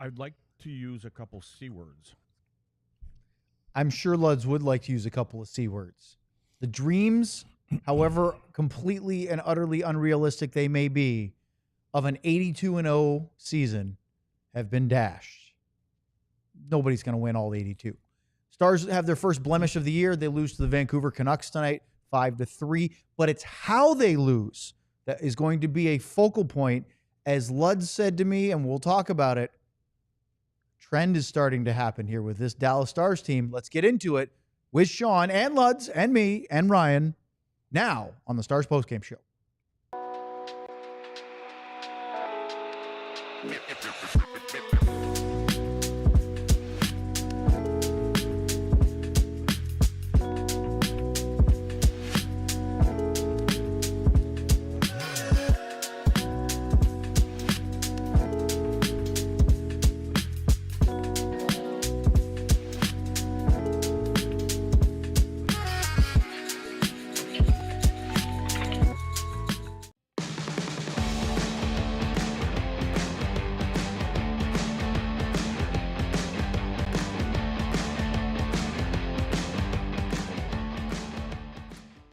I'd like to use a couple C words. I'm sure Luds would like to use a couple of C words. The dreams, however completely and utterly unrealistic they may be, of an 82-0 season have been dashed. Nobody's going to win all 82. Stars have their first blemish of the year. They lose to the Vancouver Canucks tonight, 5-3. But it's how they lose that is going to be a focal point. As Luds said to me, and we'll talk about it, trend is starting to happen here with this Dallas Stars team. Let's get into it with Sean and Luds and me and Ryan now on the Stars Postgame Show.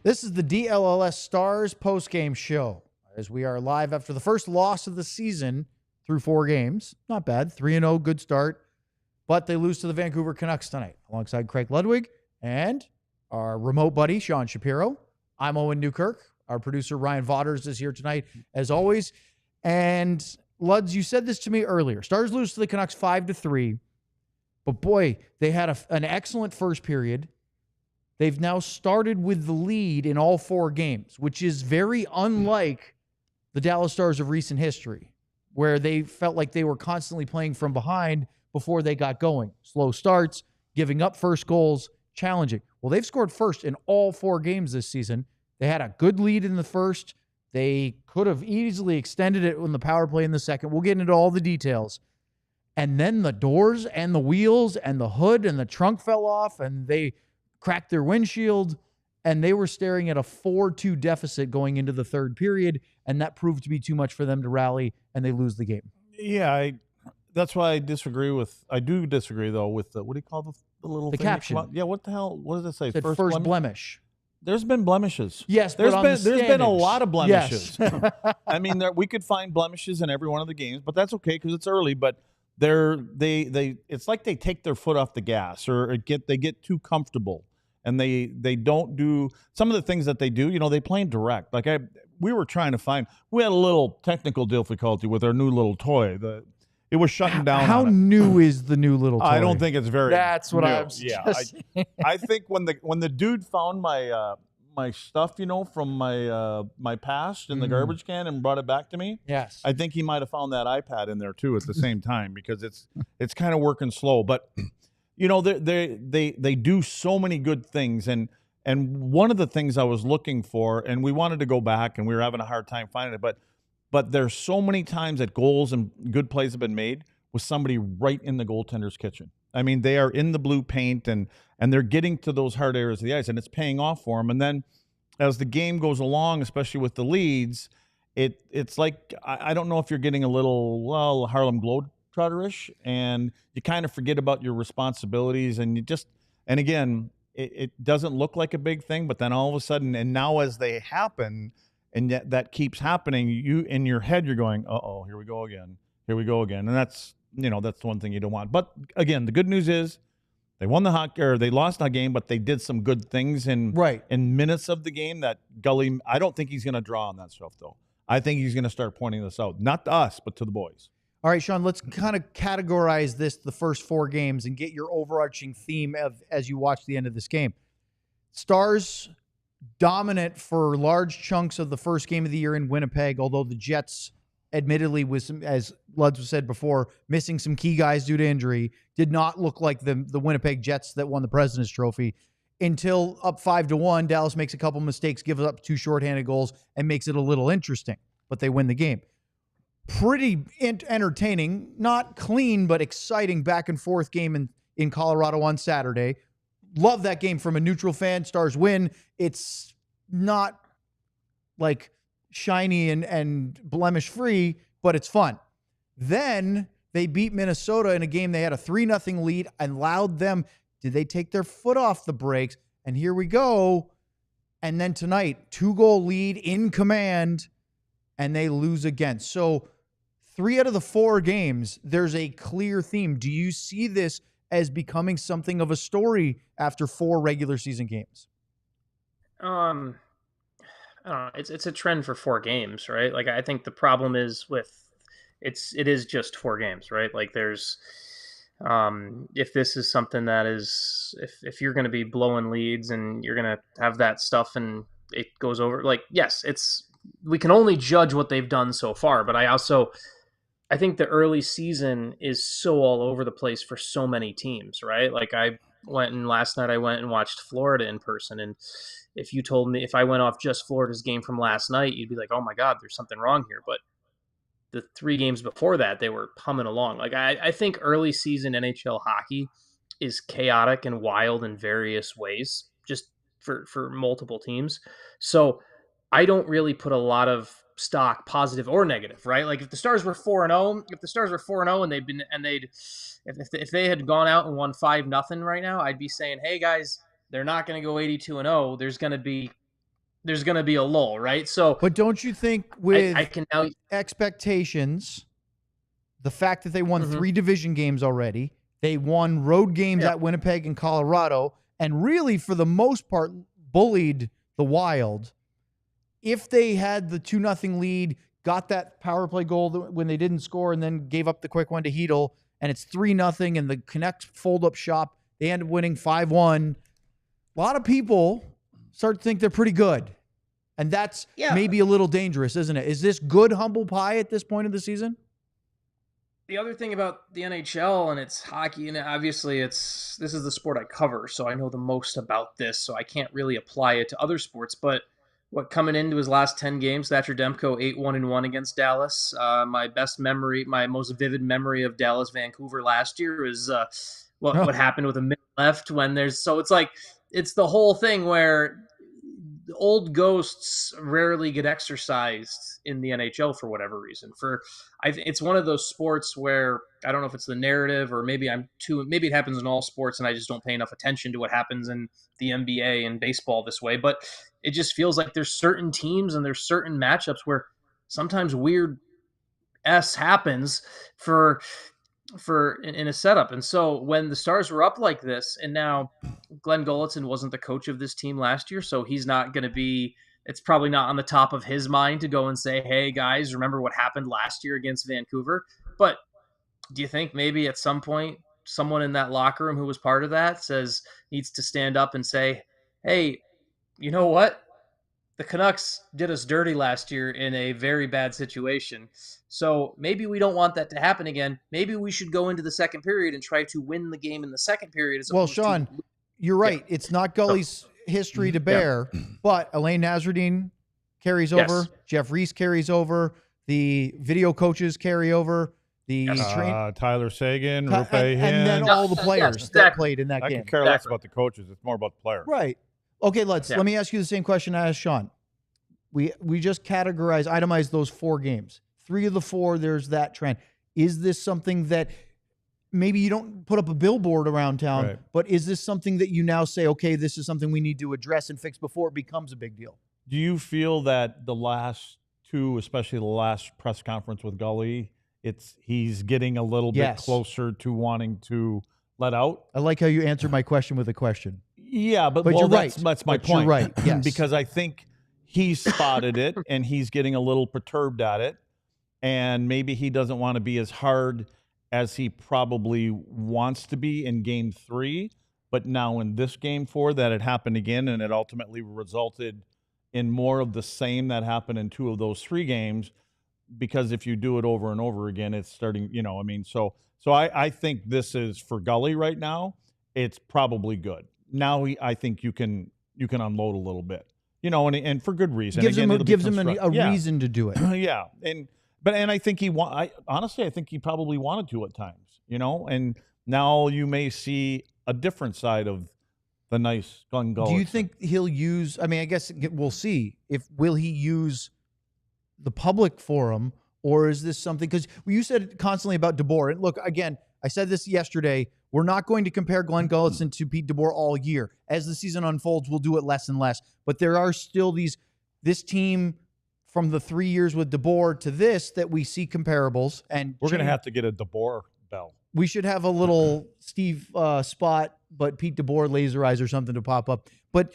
This is the DLLS Stars postgame show, as we are live after the first loss of the season through 4 games. Not bad, 3-0, good start. But they lose to the Vancouver Canucks tonight, alongside Craig Ludwig and our remote buddy, Sean Shapiro. I'm Owen Newkirk. Our producer, Ryan Vaughters, is here tonight, as always. And, Luds, you said this to me earlier. Stars lose to the Canucks 5-3. But, boy, they had an excellent first period. They've now started with the lead in all 4 games, which is very unlike the Dallas Stars of recent history, where they felt like they were constantly playing from behind before they got going. Slow starts, giving up first goals, challenging. Well, they've scored first in all 4 games this season. They had a good lead in the first. They could have easily extended it on the power play in the second. We'll get into all the details. And then the doors and the wheels and the hood and the trunk fell off, and they cracked their windshield, and they were staring at a 4-2 deficit going into the third period, and that proved to be too much for them to rally, and they lose the game. Yeah, that's why I disagree with. I do disagree though with the, what do you call the little the thing caption? Yeah, what the hell? What does it say? First blemish. There's been blemishes. Yes, there's there's been a lot of blemishes. Yes. I mean, we could find blemishes in every one of the games, but that's okay because it's early. But it's like they take their foot off the gas, or they get too comfortable. And they don't do some of the things that they do. You know, they play direct. Like we were trying to find. We had a little technical difficulty with our new little toy. It was shutting down. How new is the new little toy? I don't think it's very. That's what new. I'm suggesting. Yeah, I think when the dude found my stuff, you know, from my past in the garbage can and brought it back to me. Yes, I think he might have found that iPad in there too at the same time because it's kind of working slow, but. You know, they do so many good things, and one of the things I was looking for, and we wanted to go back, and we were having a hard time finding it, but there's so many times that goals and good plays have been made with somebody right in the goaltender's kitchen. I mean, they are in the blue paint, and they're getting to those hard areas of the ice, and it's paying off for them. And then as the game goes along, especially with the leads, it's like I don't know if you're getting a little Harlem Globetrotter-ish, and you kind of forget about your responsibilities, and again, it doesn't look like a big thing, but then all of a sudden, and now as they happen, and yet that keeps happening, you in your head you're going, uh-oh, here we go again, and that's the one thing you don't want. But again, the good news is they won the hockey, or they lost the game, but they did some good things in minutes of the game. That Gully, I don't think he's going to draw on that stuff though. I think he's going to start pointing this out, not to us, but to the boys. All right, Sean, let's kind of categorize the first 4 games, and get your overarching theme as you watch the end of this game. Stars dominant for large chunks of the first game of the year in Winnipeg, although the Jets, admittedly, as Luds said before, missing some key guys due to injury, did not look like the Winnipeg Jets that won the President's Trophy. Until up 5-1, Dallas makes a couple mistakes, gives up 2 shorthanded goals, and makes it a little interesting, but they win the game. Pretty entertaining, not clean, but exciting back and forth game in Colorado on Saturday. Love that game from a neutral fan. Stars win. It's not like shiny and blemish free, but it's fun. Then they beat Minnesota in a game they had a 3-0 lead and allowed them. Did they take their foot off the brakes? And here we go. And then tonight, 2-goal lead in command, and they lose again. So 3 out of the 4 games, there's a clear theme. Do you see this as becoming something of a story after 4 regular season games? I don't know. It's a trend for 4 games, right? Like, I think the problem is it is just 4 games, right? Like, there's if this is something that is, if you're going to be blowing leads and you're going to have that stuff and it goes over, like, yes, we can only judge what they've done so far, but I think the early season is so all over the place for so many teams, right? Like, last night I went and watched Florida in person, and if you told me, if I went off just Florida's game from last night, you'd be like, oh my God, there's something wrong here. But the 3 games before that, they were humming along. Like, I think early season NHL hockey is chaotic and wild in various ways, just for multiple teams. So I don't really put a lot of stock, positive or negative, right? Like, if the Stars were 4-0, if they had gone out and won 5-0 right now, I'd be saying, hey guys, they're not going to go 82-0. There's going to be a lull, right? So, but don't you think with I can now, expectations, the fact that they won 3 division games already, they won road games at Winnipeg and Colorado, and really for the most part bullied the Wild. If they had the 2-0 lead, got that power play goal when they didn't score, and then gave up the quick one to Chytil, and it's 3-0, and the Canucks fold up shop, they end up winning 5-1. A lot of people start to think they're pretty good. And that's maybe a little dangerous, isn't it? Is this good humble pie at this point of the season? The other thing about the NHL, and it's hockey, and obviously this is the sport I cover, so I know the most about this, so I can't really apply it to other sports. But coming into his last 10 games, Thatcher Demko 8-1-1 against Dallas. My most vivid memory of Dallas Vancouver last year is what happened with a minute left it's the whole thing where old ghosts rarely get exercised in the NHL for whatever reason. It's one of those sports where I don't know if it's the narrative or maybe it happens in all sports and I just don't pay enough attention to what happens in the NBA and baseball this way. But it just feels like there's certain teams and there's certain matchups where sometimes weird S happens in a setup. And so when the Stars were up like this, and now Glenn Gulutzan wasn't the coach of this team last year, so he's not going to be, it's probably not on the top of his mind to go and say, hey guys, remember what happened last year against Vancouver? But do you think maybe at some point someone in that locker room who was part of that needs to stand up and say, hey, you know what? The Canucks did us dirty last year in a very bad situation. So maybe we don't want that to happen again. Maybe we should go into the second period and try to win the game in the second period. Well, Sean, you're right. Yeah. It's not Gully's history to bear, but Elaine Nasruddin carries over. Jeff Reese carries over. The video coaches carry over. Tyler Seguin, Rupe Hinn. And then all the players that played in that game. I can care less about the coaches. It's more about the players. Right. Okay, let me ask you the same question I asked Sean. We just itemized those 4 games. 3 of the 4, there's that trend. Is this something that maybe you don't put up a billboard around town, but is this something that you now say, okay, this is something we need to address and fix before it becomes a big deal? Do you feel that the last 2, especially the last press conference with Gully, he's getting a little bit closer to wanting to let out? I like how you answered my question with a question. Yeah, but you're right. That's my point. You're right, yes. Because I think he's spotted it and he's getting a little perturbed at it. And maybe he doesn't want to be as hard as he probably wants to be in game 3. But now in this game 4, that it happened again, and it ultimately resulted in more of the same that happened in 2 of those 3 games. Because if you do it over and over again, it's starting, so I think this is for Gully right now. It's probably good. Now I think you can unload a little bit, and for good reason. Gives him a reason to do it. Yeah, and I think honestly, I think he probably wanted to at times, and now you may see a different side of the nice Glenn Gully. Do you think he'll use? I mean, I guess we'll see. Will he use the public forum, Or is this something, because you said constantly about DeBoer, and look, again, I said this yesterday, we're not going to compare Glenn Gulletson to Pete DeBoer all year. As the season unfolds, we'll do it less and less. But there are still this team from the 3 years with DeBoer to this that we see comparables. And we're going to have to get a DeBoer bell. We should have a little Steve spot, but Pete DeBoer laser eyes or something to pop up. But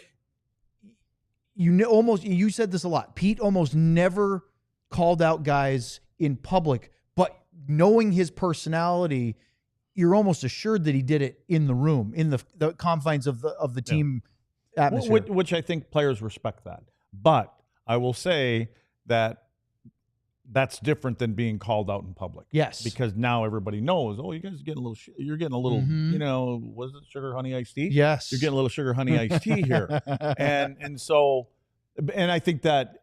you said this a lot. Pete almost never called out guys in public, but knowing his personality, you're almost assured that he did it in the room, in the confines of the team atmosphere. Which I think players respect that. But I will say that that's different than being called out in public. Yes. Because now everybody knows, you guys are getting a little, you're getting a little, was it sugar, honey, iced tea? Yes. You're getting a little sugar, honey, iced tea here. And so, and I think that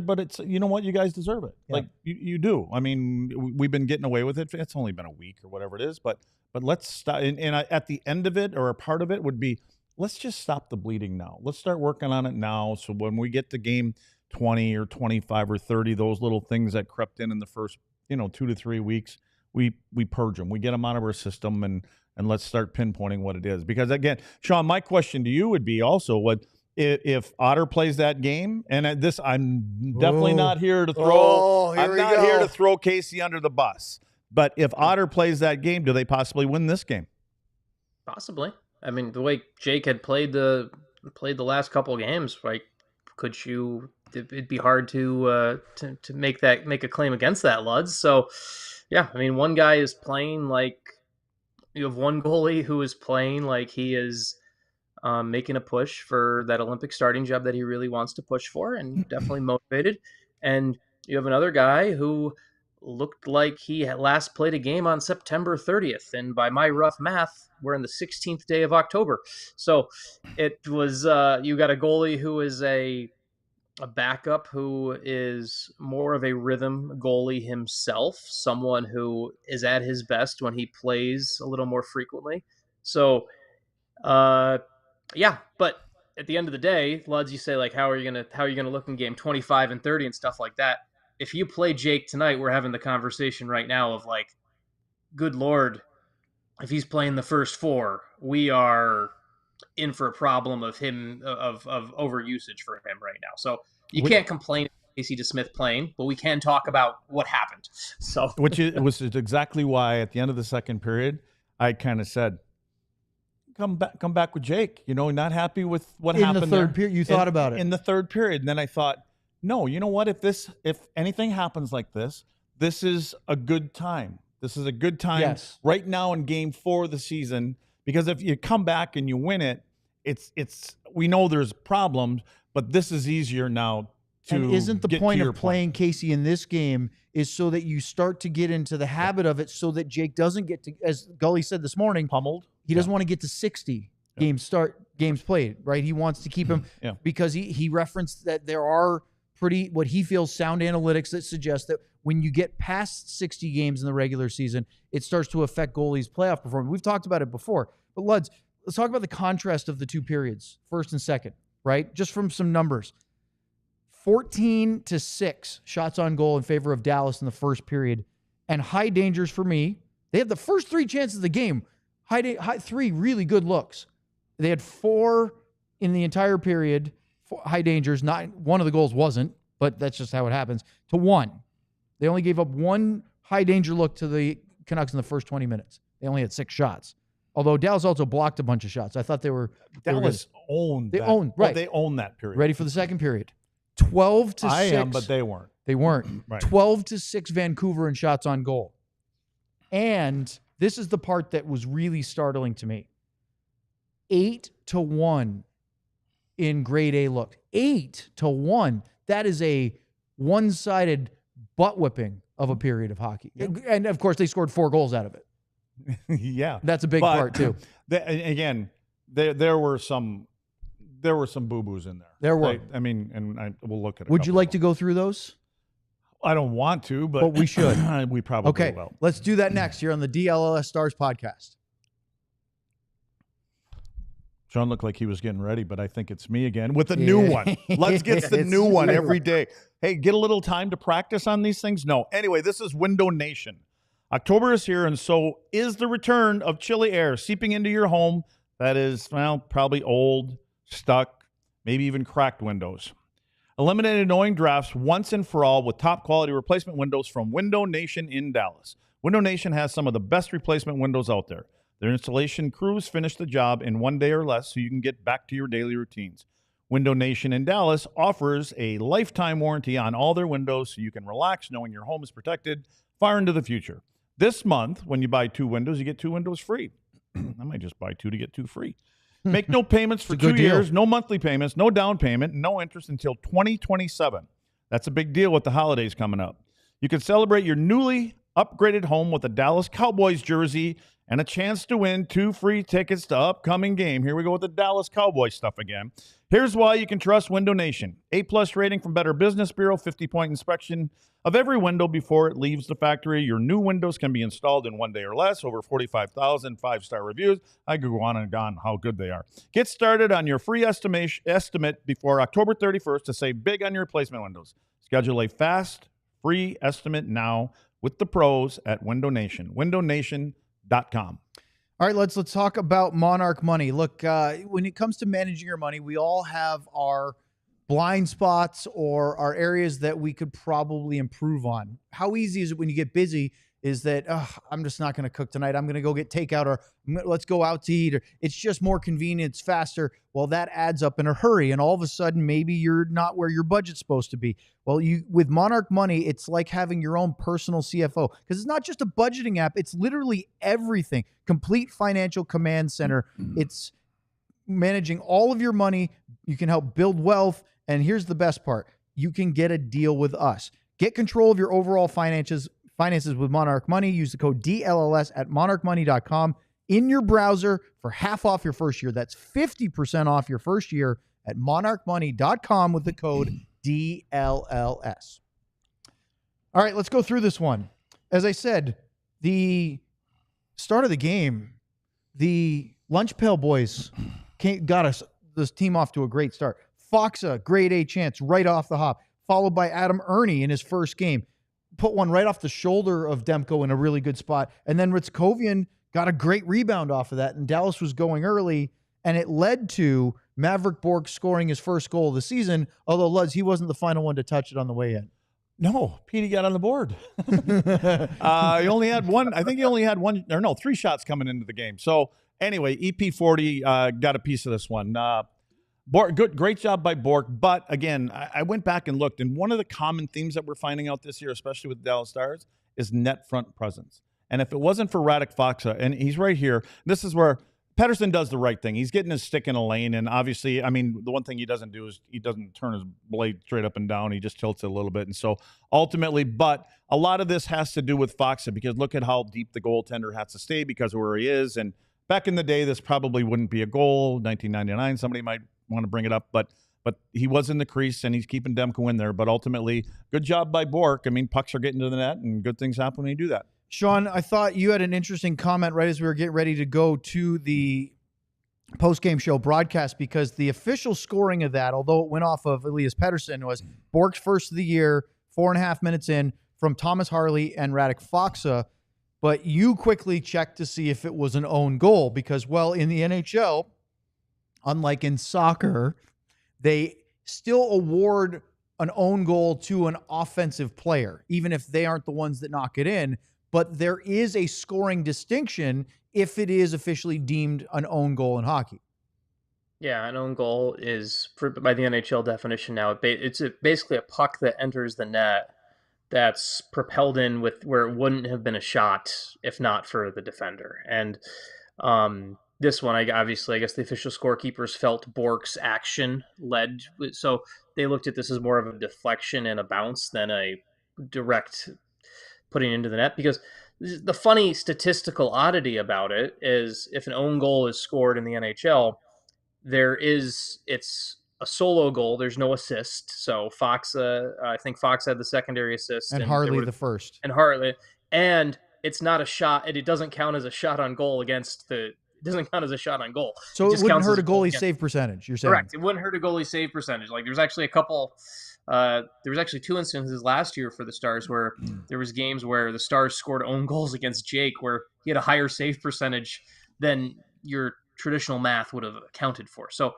but it's, you know what, you guys deserve it. Yeah. Like you do. I mean, we've been getting away with it. It's only been a week or whatever it is, but let's stop. And at the end of it, or a part of it would be, let's just stop the bleeding now. Let's start working on it now. So when we get to game 20 or 25 or 30, those little things that crept in the first, 2 to 3 weeks, we purge them. We get them out of our system and let's start pinpointing what it is. Because again, Sean, my question to you would be also, if Otter plays that game, and I'm definitely not here to throw. I'm not here to throw Casey under the bus. But if Otter plays that game, do they possibly win this game? Possibly. I mean, the way Jake had played the last couple of games, like, it'd be hard to make a claim against that, Luds. So, yeah, I mean, one guy is playing like, you have one goalie who is playing like he is making a push for that Olympic starting job that he really wants to push for, and definitely motivated. And you have another guy who looked like he had last played a game on September 30th. And by my rough math, we're in the 16th day of October. So it was, you got a goalie who is a backup who is more of a rhythm goalie himself, someone who is at his best when he plays a little more frequently. So, yeah, but at the end of the day, Luds, you say, like, how are you gonna look in game 25 and 30 and stuff like that? If you play Jake tonight, we're having the conversation right now of, like, good Lord, if he's playing the first four, we are in for a problem of overusage for him right now. So you can't complain about Casey DeSmith playing, but we can talk about what happened. So which was exactly why at the end of the second period, I kind of said, come back with Jake. Not happy with what happened in the third period. You thought about it in the third period, and then I thought, no, you know what? If anything happens like this, this is a good time. This is a good time right now in game 4 of the season, because if you come back and you win it, it's we know there's problems, but this is easier now to. And isn't the point of playing Casey in this game is so that you start to get into the habit of it, so that Jake doesn't get to, as Gully said this morning, pummeled. He doesn't want to get to 60 games played, right? He wants to keep him because he referenced that there are what he feels sound analytics that suggest that when you get past 60 games in the regular season, it starts to affect goalies' playoff performance. We've talked about it before, but Luds, let's talk about the contrast of the two periods, first and second, right? Just from some numbers. 14-6 shots on goal in favor of Dallas in the first period, and high dangers for me. They had the first 3 chances of the game. High 3 really good looks. They had 4 in the entire period. High dangers. Not one of the goals wasn't, but that's just how it happens. To 1, they only gave up 1 high danger look to the Canucks in the first 20 minutes. They only had 6 shots. Although Dallas also blocked a bunch of shots. I thought Dallas owned. They owned that period. Ready for the second period. 12-6. I am, but they weren't. They weren't. Right. 12-6 Vancouver in shots on goal. And this is the part that was really startling to me. 8-1 in grade A look. 8-1. That is a one-sided butt whipping of a period of hockey. Yep. And of course, they scored 4 goals out of it. Yeah. That's a big part too. There were some boo-boos in there. There were. We'll look at it. Would you like to go through those? I don't want to, but we should. We probably will. Let's do that next here on the DLLS Stars podcast. Sean looked like he was getting ready, but I think it's me again with a new one. Let's get the new one every day. Hey, get a little time to practice on these things? No. Anyway, this is Window Nation. October is here, and so is the return of chilly air seeping into your home that is, well, probably old, stuck, maybe even cracked windows. Eliminate annoying drafts once and for all with top-quality replacement windows from Window Nation in Dallas. Window Nation has some of the best replacement windows out there. Their installation crews finish the job in 1 day or less so you can get back to your daily routines. Window Nation in Dallas offers a lifetime warranty on all their windows so you can relax knowing your home is protected far into the future. This month, when you buy 2 windows, you get 2 windows free. I might just buy 2 to get 2 free. Make no payments for 2 years, no monthly payments, no down payment, no interest until 2027. That's a big deal with the holidays coming up. You can celebrate your newly upgraded home with a Dallas Cowboys jersey and a chance to win 2 free tickets to upcoming game. Here we go with the Dallas Cowboys stuff again. Here's why you can trust Window Nation. A+ rating from Better Business Bureau, 50-point inspection of every window before it leaves the factory. Your new windows can be installed in 1 day or less. Over 45,000 5-star reviews. I could go on and on how good they are. Get started on your free estimate before October 31st to save big on your replacement windows. Schedule a fast, free estimate now with the pros at Window Nation. WindowNation.com. All right, let's talk about Monarch Money. Look, when it comes to managing your money, we all have our blind spots or our areas that we could probably improve on. How easy is it when you get busy is that, I'm just not going to cook tonight. I'm going to go get takeout, or let's go out to eat, or it's just more convenient, it's faster. Well, that adds up in a hurry, and all of a sudden, maybe you're not where your budget's supposed to be. Well, with Monarch Money, it's like having your own personal CFO, because it's not just a budgeting app. It's literally everything. Complete financial command center. It's managing all of your money. You can help build wealth, and here's the best part. You can get a deal with us. Get control of your overall finances with Monarch Money. Use the code DLLS at monarchmoney.com in your browser for half off your first year. That's 50% off your first year at monarchmoney.com with the code DLLS. All right, let's go through this one. As I said, the start of the game, the Lunch Pail Boys got this team off to a great start. Foxa, grade A chance right off the hop, followed by Adam Ernie in his first game. Put one right off the shoulder of Demko in a really good spot. And then Ritzkovian got a great rebound off of that, and Dallas was going early, and it led to Mavrik Bourque scoring his first goal of the season, although, Lutz, he wasn't the final one to touch it on the way in. No, Petey got on the board. He only had one. I think he only had one, or no, 3 shots coming into the game. So anyway, EP40 got a piece of this one. Great job by Bourque. But again, I went back and looked, and one of the common themes that we're finding out this year, especially with the Dallas Stars, is net front presence. And if it wasn't for Radek Foxa, and he's right here, this is where Pettersson does the right thing. He's getting his stick in a lane, and obviously, I mean, the one thing he doesn't do is he doesn't turn his blade straight up and down. He just tilts it a little bit. And so ultimately, but a lot of this has to do with Foxa, because look at how deep the goaltender has to stay because of where he is. And back in the day, this probably wouldn't be a goal. 1999, somebody might want to bring it up, but he was in the crease and he's keeping Demko in there. But ultimately, good job by Bourque. I mean, pucks are getting to the net, and good things happen when you do that. Sean, I thought you had an interesting comment right as we were getting ready to go to the post-game show broadcast, because the official scoring of that, although it went off of Elias Pettersson, was Bourque's first of the year, 4.5 minutes in, from Thomas Harley and Radek Foxa. But you quickly checked to see if it was an own goal, because, well, in the NHL, unlike in soccer, they still award an own goal to an offensive player, even if they aren't the ones that knock it in. But there is a scoring distinction if it is officially deemed an own goal in hockey. Yeah, an own goal is, by the NHL definition now, it's basically a puck that enters the net that's propelled in with where it wouldn't have been a shot if not for the defender. And this one, I guess the official scorekeepers felt Bourque's action led. So they looked at this as more of a deflection and a bounce than a direct putting into the net, because the funny statistical oddity about it is if an own goal is scored in the NHL, it's a solo goal. There's no assist. So I think Fox had the secondary assist. And Harley the first. And it's not a shot. It doesn't count as a shot on goal against the doesn't count as a shot on goal. So it wouldn't hurt a goalie goal save percentage, you're saying? Correct. It wouldn't hurt a goalie save percentage. Like there's actually a couple. There was actually 2 instances last year for the Stars where there was games where the Stars scored own goals against Jake, where he had a higher save percentage than your traditional math would have accounted for. So,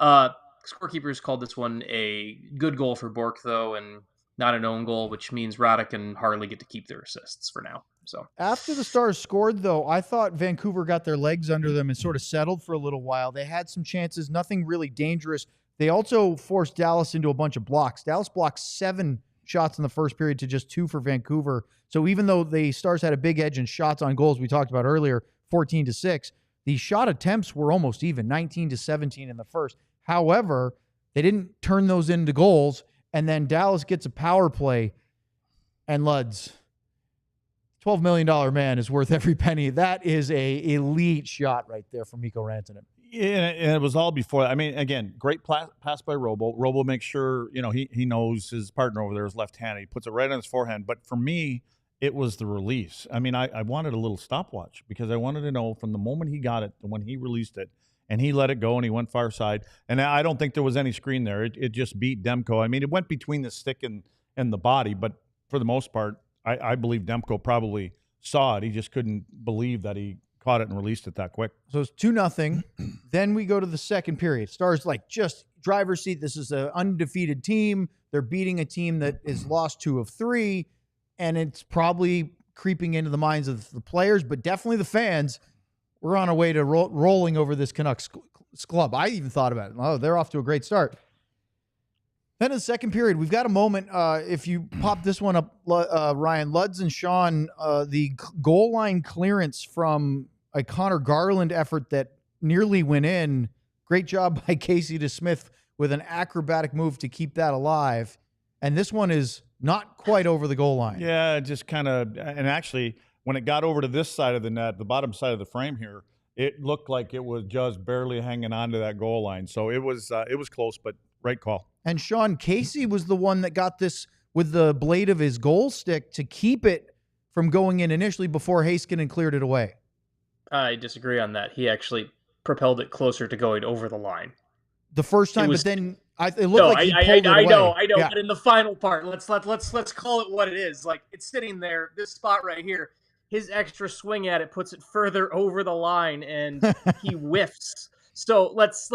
scorekeepers called this one a good goal for Bourque, though, and not an own goal, which means Radek and Harley get to keep their assists for now. So after the Stars scored, though, I thought Vancouver got their legs under them and sort of settled for a little while. They had some chances, nothing really dangerous. They also forced Dallas into a bunch of blocks. Dallas blocked 7 shots in the first period to just 2 for Vancouver. So even though the Stars had a big edge in shots on goals, we talked about earlier, 14-6, the shot attempts were almost even, 19-17 in the first. However, they didn't turn those into goals, and then Dallas gets a power play, and Luds, $12 million man is worth every penny. That is a elite shot right there from Mikko Rantanen. Yeah, and it was all before. I mean, again, great pass by Robo. Robo makes sure, he knows his partner over there is left-handed. He puts it right on his forehand. But for me, it was the release. I mean, I wanted a little stopwatch because I wanted to know from the moment he got it to when he released it, and he let it go and he went far side. And I don't think there was any screen there. It just beat Demko. I mean, it went between the stick and the body, but for the most part, I believe Demko probably saw it. He just couldn't believe that he caught it and released it that quick. So it's 2-0. Then we go to the second period. Stars just driver's seat. This is an undefeated team. They're beating a team that is lost 2 of 3, and it's probably creeping into the minds of the players, but definitely the fans. We're on our way to rolling over this Canucks club. I even thought about it. Oh, they're off to a great start. Then in the second period, we've got a moment. If you pop this one up, Ryan, Luds and Sean, the goal line clearance from a Conor Garland effort that nearly went in. Great job by Casey DeSmith with an acrobatic move to keep that alive. And this one is not quite over the goal line. Yeah, just kind of, and actually, when it got over to this side of the net, the bottom side of the frame here, it looked like it was just barely hanging on to that goal line. So it was close, but right call. And Sean, Casey was the one that got this with the blade of his goal stick to keep it from going in initially before Heiskanen cleared it away. I disagree on that. He actually propelled it closer to going over the line. The first time, but then it looked like he pulled it away. I know. Yeah. But in the final part, let's call it what it is. Like, it's sitting there, this spot right here. His extra swing at it puts it further over the line, and he whiffs. So let's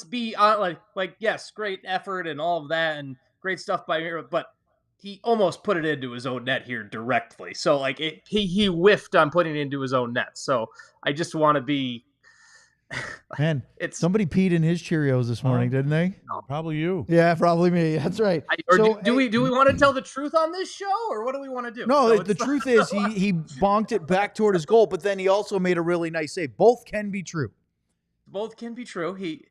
be like yes, great effort and all of that, and great stuff by Miro, but he almost put it into his own net here directly. So he whiffed on putting it into his own net. So I just want to be. Man, somebody peed in his Cheerios this morning, didn't they? Probably you. Yeah, probably me. That's right. Do we want to tell the truth on this show, or what do we want to do? No, the truth is he bonked it back toward his goal, but then he also made a really nice save. Both can be true. Both can be true. He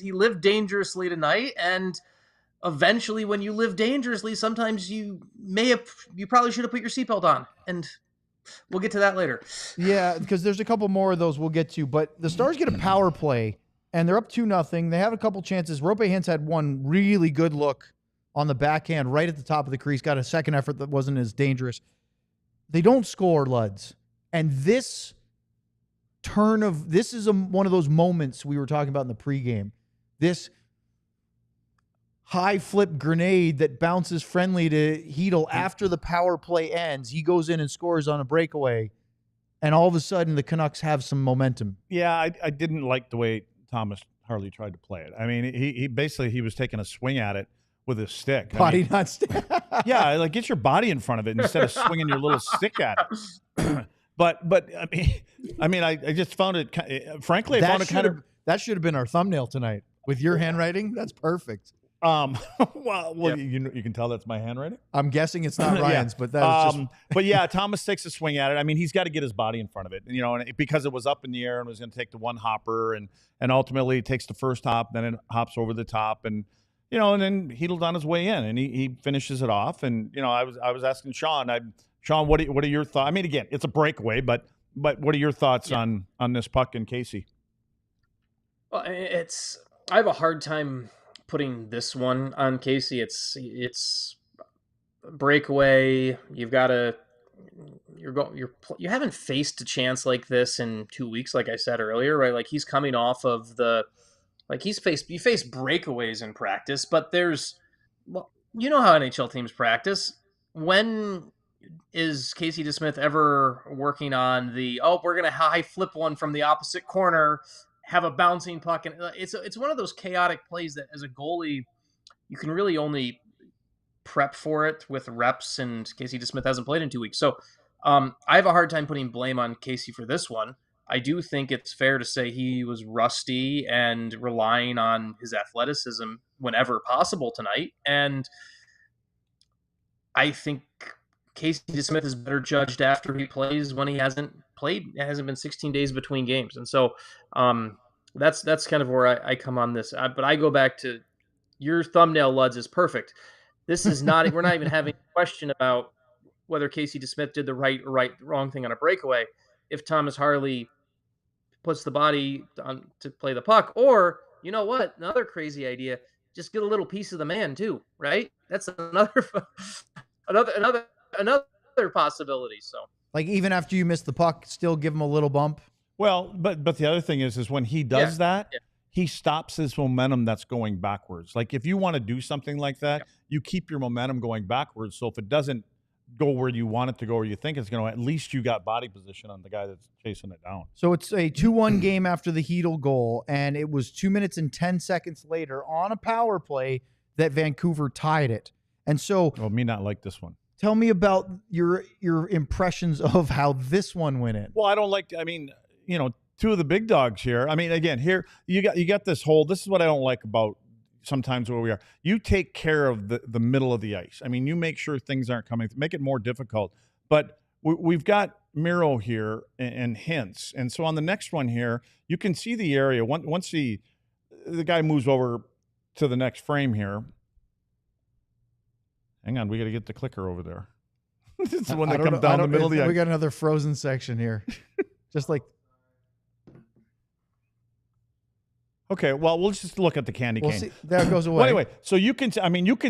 lived dangerously tonight, and eventually, when you live dangerously, sometimes you probably should have put your seatbelt on, and we'll get to that later. Yeah, because there's a couple more of those we'll get to, but the Stars get a power play, and they're up 2-0. They have a couple chances. Rope Hintz had one really good look on the backhand right at the top of the crease, got a second effort that wasn't as dangerous. They don't score, Luds, and this is one of those moments we were talking about in the pregame. This high flip grenade that bounces friendly to Chytil after the power play ends. He goes in and scores on a breakaway, and all of a sudden the Canucks have some momentum. Yeah, I didn't like the way Thomas Harley tried to play it. I mean, he basically was taking a swing at it with his stick. Body not stick. Yeah, get your body in front of it instead of swinging your little stick at it. But I mean, I just found it. Frankly, I found it kind of. That should have been our thumbnail tonight with your handwriting. That's perfect. Well, yep. You can tell that's my handwriting. I'm guessing it's not Ryan's, but that was just. But yeah, Thomas takes a swing at it. I mean, he's got to get his body in front of it, and because it was up in the air and was going to take the one hopper, and ultimately it takes the first hop, then it hops over the top, and then Chytil's on his way in, and he finishes it off, and I was asking Sean, what are your thoughts? I mean, again, it's a breakaway, but what are your thoughts on this puck and Casey? Well, I have a hard time putting this one on Casey. It's breakaway. You've got to you haven't faced a chance like this in 2 weeks, like I said earlier, right? Like he's coming off of you face breakaways in practice, but you know how NHL teams practice. When is Casey DeSmith ever working on we're going to high flip one from the opposite corner, have a bouncing puck? And it's one of those chaotic plays that as a goalie, you can really only prep for it with reps, and Casey DeSmith hasn't played in 2 weeks. So I have a hard time putting blame on Casey for this one. I do think it's fair to say he was rusty and relying on his athleticism whenever possible tonight. And I think Casey DeSmith is better judged after he plays when he hasn't played. It hasn't been 16 days between games. And so that's kind of where I come on this. But I go back to your thumbnail, Luds, is perfect. This is not, we're not even having a question about whether Casey DeSmith did the wrong thing on a breakaway. If Thomas Harley puts the body on to play the puck, or you know what, another crazy idea, just get a little piece of the man too, right? That's another possibility. So, like, even after you miss the puck, still give him a little bump. Well, but the other thing is when he does that, he stops his momentum that's going backwards. Like if you want to do something like that, you keep your momentum going backwards. So if it doesn't go where you want it to go or you think it's going to, at least you got body position on the guy that's chasing it down. So it's a 2-1 game after the Chytil goal, and it was 2 minutes and 10 seconds later on a power play that Vancouver tied it. And so, me not like this one. Tell me about your impressions of how this one went in. Well, I don't like. I mean, two of the big dogs here. I mean, again, here you got this whole. This is what I don't like about sometimes where we are. You take care of the middle of the ice. I mean, you make sure things aren't coming. Make it more difficult. But we've got Miro here and Hintz, and so on the next one here, you can see the area. Once the guy moves over to the next frame here. Hang on, we got to get the clicker over there. It's the one that comes down the middle of the ice. We got another frozen section here. Just like. Okay, well, we'll just look at the candy cane. See, there it goes away. Well, anyway, so you can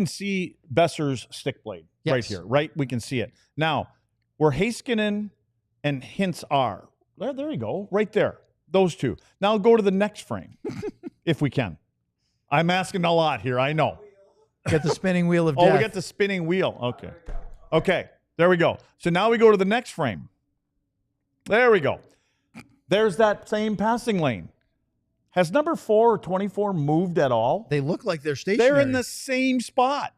see Boeser's stick blade right here, right? We can see it. Now, where Heiskanen and Hintz are, there you go, right there, those two. Now go to the next frame, if we can. I'm asking a lot here, I know. Get the spinning wheel of death. Oh, we got the spinning wheel. Okay. Okay, there we go. So now we go to the next frame. There we go. There's that same passing lane. Has number 4 or 24 moved at all? They look like they're stationary. They're in the same spot.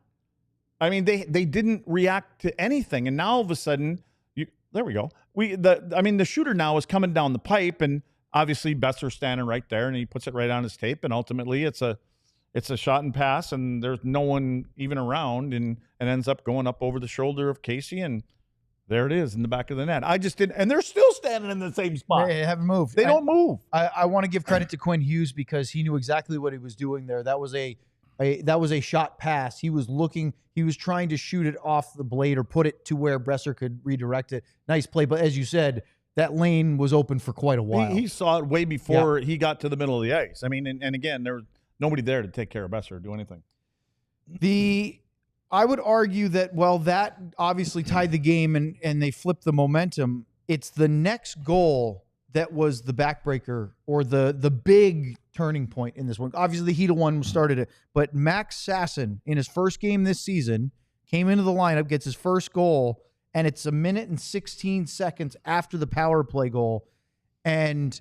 I mean, they didn't react to anything, and now all of a sudden, there we go. The shooter now is coming down the pipe, and obviously Boeser's standing right there, and he puts it right on his tape, and ultimately it's a shot and pass, and there's no one even around, and ends up going up over the shoulder of Casey, and there it is in the back of the net. I just didn't, and they're still standing in the same spot. They haven't moved. They don't move. I want to give credit to Quinn Hughes because he knew exactly what he was doing there. That was a shot pass. He was trying to shoot it off the blade or put it to where Boeser could redirect it. Nice play, but as you said, that lane was open for quite a while. He saw it way before he got to the middle of the ice. I mean, and again, there was nobody there to take care of Boeser or do anything. I would argue that, that obviously tied the game and they flipped the momentum. It's the next goal that was the backbreaker or the big turning point in this one. Obviously, the Chytil one started it, but Max Sasson, in his first game this season, came into the lineup, gets his first goal, and it's 1 minute and 16 seconds after the power play goal. And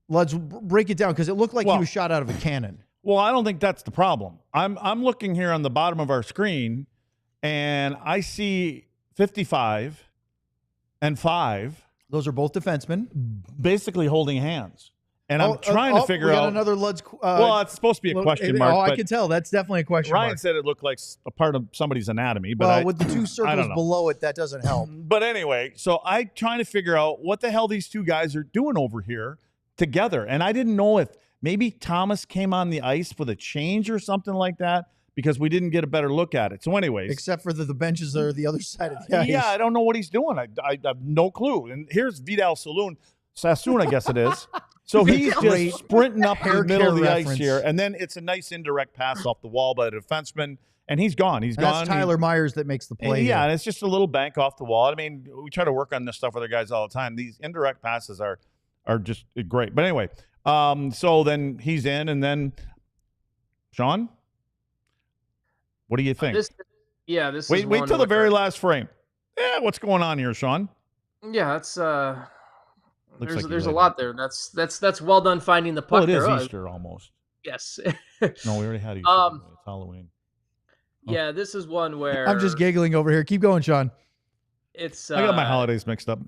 let's break it down because it looked like he was shot out of a cannon. Well, I don't think that's the problem. I'm looking here on the bottom of our screen, and I see 55 and 5. Those are both defensemen. Basically holding hands. And I'm trying to figure out. Another Lud's. Well, it's supposed to be a question mark. Oh, I can tell. That's definitely a question mark. Ryan said it looked like a part of somebody's anatomy. But with the two circles below it, that doesn't help. But anyway, so I'm trying to figure out what the hell these two guys are doing over here together. And I didn't know if maybe Thomas came on the ice for the change or something like that, because we didn't get a better look at it. So anyways. Except for the benches are the other side of the ice. Yeah, I don't know what he's doing. I have no clue. And here's Vidal Sassoon, I guess it is. So he's just sprinting up the middle of the ice here. And then it's a nice indirect pass off the wall by the defenseman. and he's gone. He's And gone. that's Tyler Myers that makes the play. Yeah, here. and it's just a little bank off the wall. I mean, we try to work on this stuff with our guys all the time. These indirect passes are just great. But anyway, so then he's in, and then Sean, what do you think? Wait till the very last frame. Yeah, what's going on here, Sean? Yeah, it's there's a like lot there. That's well done finding the puck. Well, it is there. Easter almost. Yes. No, we already had Easter. It's Halloween. Yeah, this is one where I'm just giggling over here. Keep going, Sean. It's I got my holidays mixed up.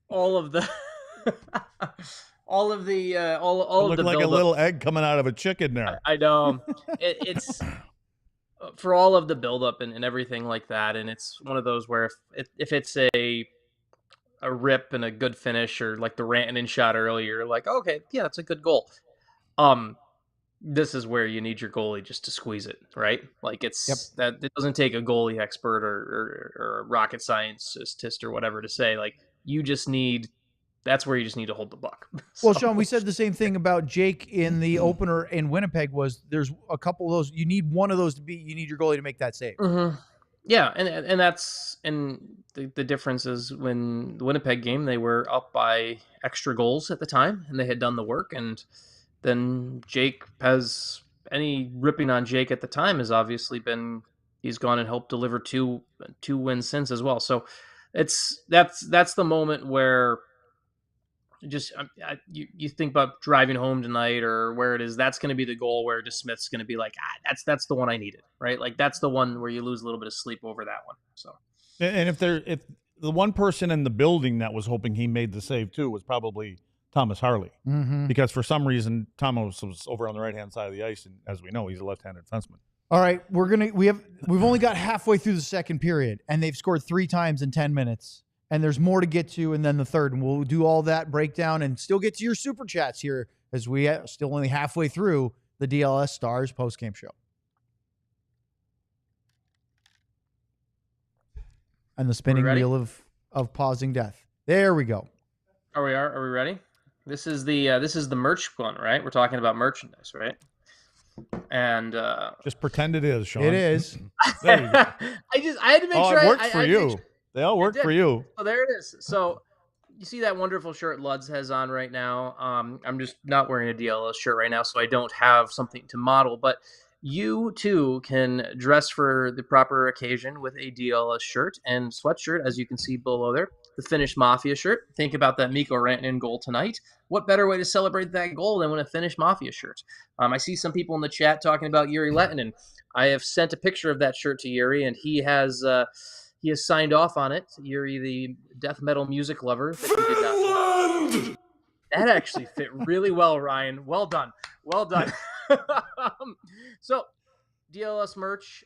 All of the all of the like a little egg coming out of a chicken there. I know. It's for all of the buildup and everything like that, and it's one of those where if it's a rip and a good finish, or like the Rantanen shot earlier, like, okay, yeah, that's a good goal. This is where you need your goalie just to squeeze it, right? Like that it doesn't take a goalie expert or a rocket scientist or whatever to say, like, that's where you just need to hold the puck. Well, Sean, we said the same thing about Jake in the opener in Winnipeg. There's a couple of those. You need one of those you need your goalie to make that save. Mm-hmm. Yeah, and the difference is, when the Winnipeg game, they were up by extra goals at the time, and they had done the work, and then Jake has any ripping on Jake at the time has obviously been, he's gone and helped deliver two wins since as well. So that's the moment where just you think about driving home tonight or where it is, that's going to be the goal where DeSmith's going to be like, that's the one I needed, right? Like, that's the one where you lose a little bit of sleep over that one. So, and if the one person in the building that was hoping he made the save too was probably Thomas Harley, because for some reason Thomas was over on the right-hand side of the ice, and as we know, he's a left-handed defenseman. All right, we've only got halfway through the second period, and they've scored 3 times in 10 minutes, and there's more to get to, and then the third, and we'll do all that breakdown and still get to your super chats here, as we are still only halfway through the DLS Stars postgame show. And the spinning wheel of pausing death. There we go. Are we ready? This is the merch one, right? We're talking about merchandise, right? And just pretend it is, Sean. It is. There you go. I had to make sure it worked for you. They all work for you. Oh, there it is. So you see that wonderful shirt Luds has on right now. I'm just not wearing a DLS shirt right now, so I don't have something to model. But you too can dress for the proper occasion with a DLS shirt and sweatshirt, as you can see below there. The Finnish Mafia shirt. Think about that Mikko Rantanen goal tonight. What better way to celebrate that goal than with a Finnish Mafia shirt? I see some people in the chat talking about Yuri Lehtinen. I have sent a picture of that shirt to Yuri, and he has signed off on it. Yuri, the death metal music lover. That actually fit really well, Ryan. Well done. Well done. So, DLS merch,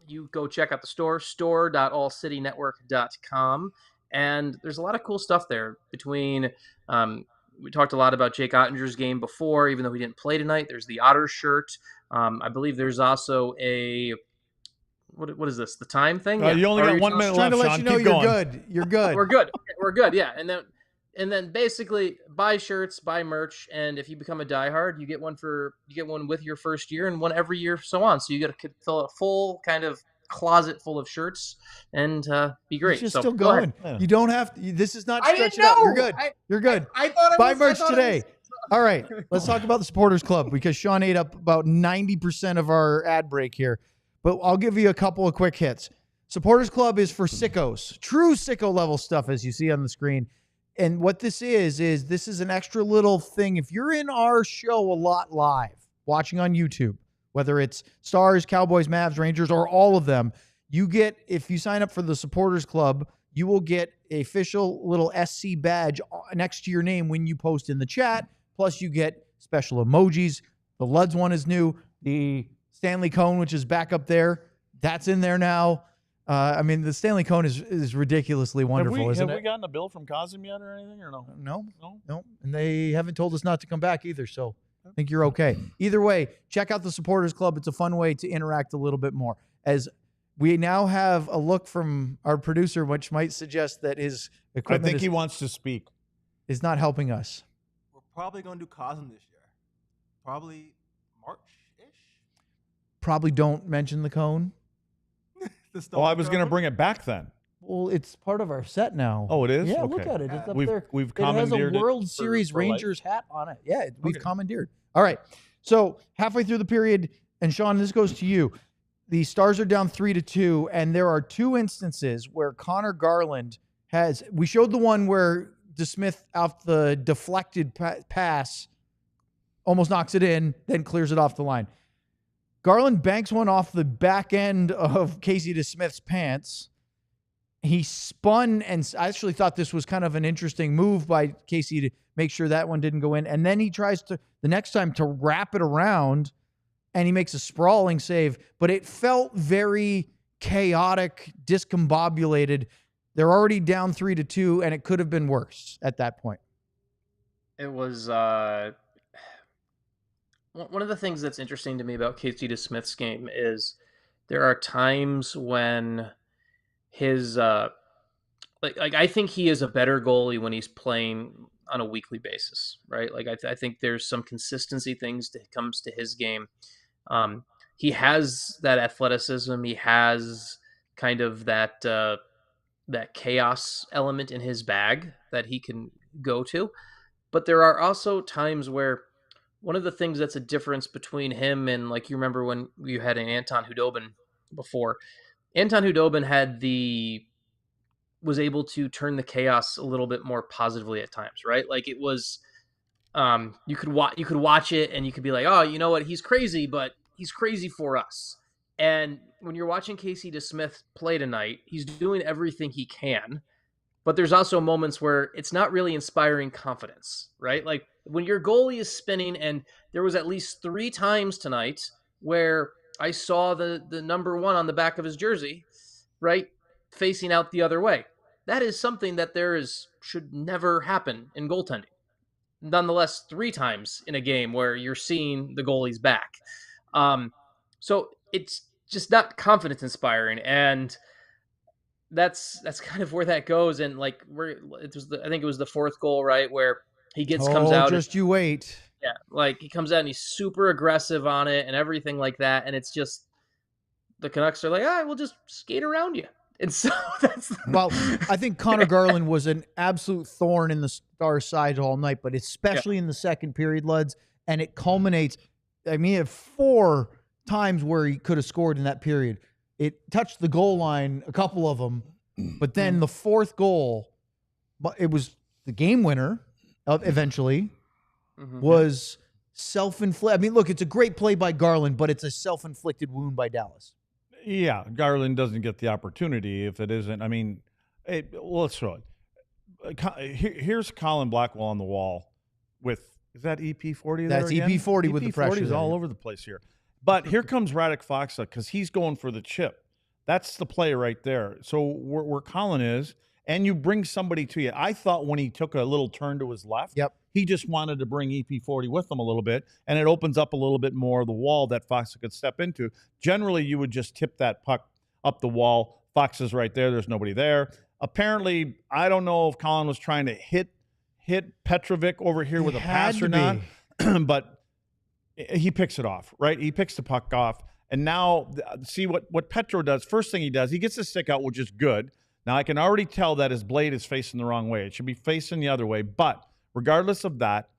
you go check out the store.allcitynetwork.com. And there's a lot of cool stuff there between, we talked a lot about Jake Ottinger's game before, even though he didn't play tonight. There's the Otter shirt. I believe there's also a, what is this? The time thing? Yeah. You only got 1 minute left, Trying to let Sean. you know Keep you're going. good. You're good. We're good. We're good. Yeah. And then basically buy shirts, buy merch, and if you become a diehard, you get one with your first year and one every year, so on. So you got to fill a full kind of closet full of shirts and be great. You're so still going. Yeah. You don't have to. This is not I stretch didn't it out. know. You're good. You're good. I thought Buy merch today. All right, let's talk about the Supporters Club, because Sean ate up about 90% of our ad break here. But I'll give you a couple of quick hits. Supporters Club is for sickos, true sicko level stuff, as you see on the screen. And what this is this is an extra little thing. If you're in our show a lot live, watching on YouTube, whether it's Stars, Cowboys, Mavs, Rangers, or all of them, you get, if you sign up for the Supporters Club, you will get an official little SC badge next to your name when you post in the chat. Plus, you get special emojis. The Luds one is new. The Stanley Cone, which is back up there, that's in there now. I mean, the Stanley Cone is ridiculously wonderful, isn't it? Have we gotten a bill from Cosm yet or anything, or no? No. And they haven't told us not to come back either, so I think you're okay. Either way, check out the Supporters Club. It's a fun way to interact a little bit more. As we now have a look from our producer, which might suggest that his equipment he wants to speak. Is not helping us. We're probably going to do Cosm this year. Probably March-ish. Probably don't mention the cone. Oh, I was going to bring it back then. Well, it's part of our set now. Oh, it is? Yeah, Okay. look at it. It's up We've there. commandeered it has a World for Series life. Rangers hat on it. Yeah, we've commandeered. All right. So halfway through the period, and Sean, this goes to you. The Stars are down 3-2, and there are two instances where Conor Garland has. We showed the one where DeSmith, off the deflected pass, almost knocks it in, then clears it off the line. Garland banks one off the back end of Casey DeSmith's pants. He spun, and I actually thought this was kind of an interesting move by Casey to make sure that one didn't go in. And then he tries to, the next time, to wrap it around, and he makes a sprawling save. But it felt very chaotic, discombobulated. They're already down 3-2, and it could have been worse at that point. It was one of the things that's interesting to me about Casey DeSmith's game is there are times when his like I think he is a better goalie when he's playing on a weekly basis, right? Like I think there's some consistency things that comes to his game. He has that athleticism. He has kind of that chaos element in his bag that he can go to. But there are also times where one of the things that's a difference between him and, like, you remember when you had an Anton Khudobin before. Anton Khudobin was able to turn the chaos a little bit more positively at times, right? Like it was, you could watch it and you could be like, oh, you know what? He's crazy, but he's crazy for us. And when you're watching Casey DeSmith play tonight, he's doing everything he can, but there's also moments where it's not really inspiring confidence, right? Like when your goalie is spinning, and there was at least 3 times tonight where I saw the number 1 on the back of his jersey, right, facing out the other way. That is something that should never happen in goaltending. Nonetheless, 3 times in a game where you're seeing the goalie's back. So it's just not confidence inspiring, and that's kind of where that goes. And like I think it was the 4th goal, right, where he comes out. Just you wait. Yeah, like he comes out and he's super aggressive on it and everything like that, and it's just the Canucks are like, we'll just skate around you. And so well, I think Conor Garland was an absolute thorn in the Stars' side all night, but especially in the second period, Luds, and it culminates. I mean, he had 4 times where he could have scored in that period. It touched the goal line, a couple of them, but then the 4th goal, it was the game winner. Eventually, was self-inflicted. I mean, look, it's a great play by Garland, but it's a self-inflicted wound by Dallas. Yeah, Garland doesn't get the opportunity if it isn't. I mean, let's throw it. Here's Colin Blackwell on the wall with, is that EP40? That's EP40 with the pressure. EP40 is all over the place here. But here comes Radek Faksa because he's going for the chip. That's the play right there. So where Colin is, and you bring somebody to you. I thought when he took a little turn to his left, he just wanted to bring EP40 with him a little bit, and it opens up a little bit more of the wall that Faksa could step into. Generally, you would just tip that puck up the wall. Faksa's right there. There's nobody there. Apparently, I don't know if Colin was trying to hit Petrovic over here with a pass or not, but he picks it off, right? He picks the puck off, and now see what Petro does. First thing he does, he gets the stick out, which is good. Now, I can already tell that his blade is facing the wrong way. It should be facing the other way. But regardless of that,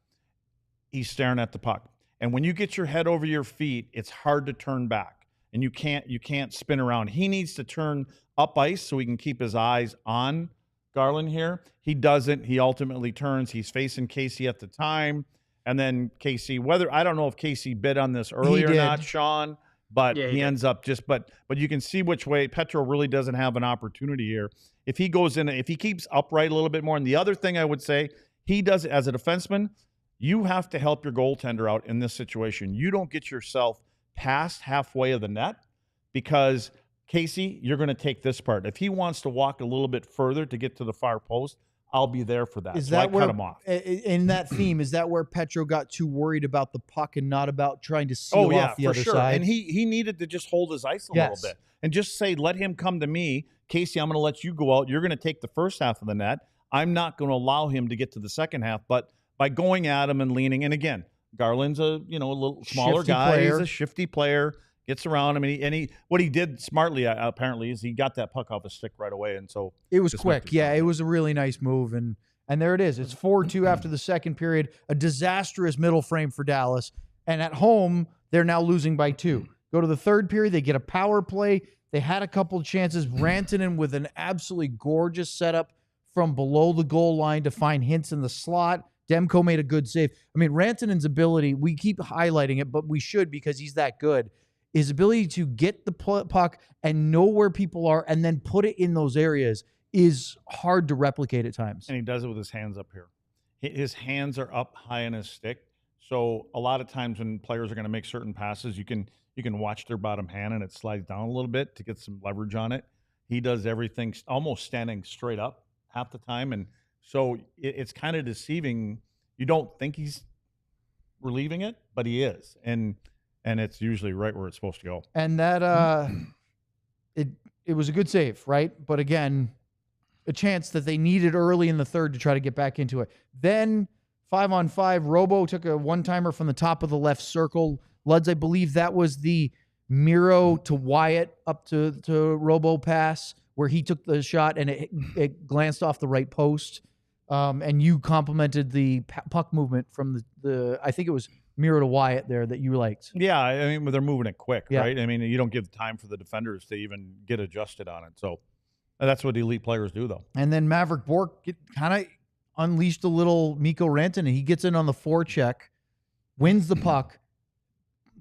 he's staring at the puck. And when you get your head over your feet, it's hard to turn back. And you can't spin around. He needs to turn up ice so he can keep his eyes on Garland here. He doesn't. He ultimately turns. He's facing Casey at the time. And then Casey, I don't know if Casey bid on this earlier or not, Sean. But he ends up but you can see which way Petro really doesn't have an opportunity here. If he goes in, if he keeps upright a little bit more. And the other thing I would say, he does as a defenseman, you have to help your goaltender out in this situation. You don't get yourself past halfway of the net because, Casey, you're going to take this part. If he wants to walk a little bit further to get to the far post, I'll be there for that. Is that cut him off. In that theme, is that where Petro got too worried about the puck and not about trying to seal off the other side? And he needed to just hold his ice a little bit and just say, let him come to me. Casey, I'm going to let you go out. You're going to take the first half of the net. I'm not going to allow him to get to the second half. But by going at him and leaning, and again, Garland's a little smaller guy. He's a shifty player. gets around him, and what he did smartly apparently is he got that puck off his stick right away, and so it was quick. Yeah, it was a really nice move, and there it is. It's 4-2 after the second period. A disastrous middle frame for Dallas, and at home they're now losing by 2. Go to the third period, they get a power play. They had a couple of chances. Rantanen with an absolutely gorgeous setup from below the goal line to find Hintz in the slot. Demko made a good save. I mean, Rantanen's ability, we keep highlighting it, but we should because he's that good. His ability to get the puck and know where people are and then put it in those areas is hard to replicate at times. And he does it with his hands up here. His hands are up high on his stick. So a lot of times when players are going to make certain passes, you can watch their bottom hand and it slides down a little bit to get some leverage on it. He does everything almost standing straight up half the time. And so it's kind of deceiving. You don't think he's relieving it, but he is. And it's usually right where it's supposed to go. And that it was a good save, right? But again, a chance that they needed early in the third to try to get back into it. Then 5-on-5, Robo took a one-timer from the top of the left circle. Luds, I believe that was the Miro to Wyatt up to Robo pass where he took the shot and it glanced off the right post. And you complimented the puck movement from the I think it was Miro to Wyatt there that you liked. Yeah, I mean, they're moving it quick, right? I mean, you don't give time for the defenders to even get adjusted on it. So that's what elite players do, though. And then Mavrik Bourque kind of unleashed a little Mikko Rantanen. He gets in on the forecheck, wins the puck,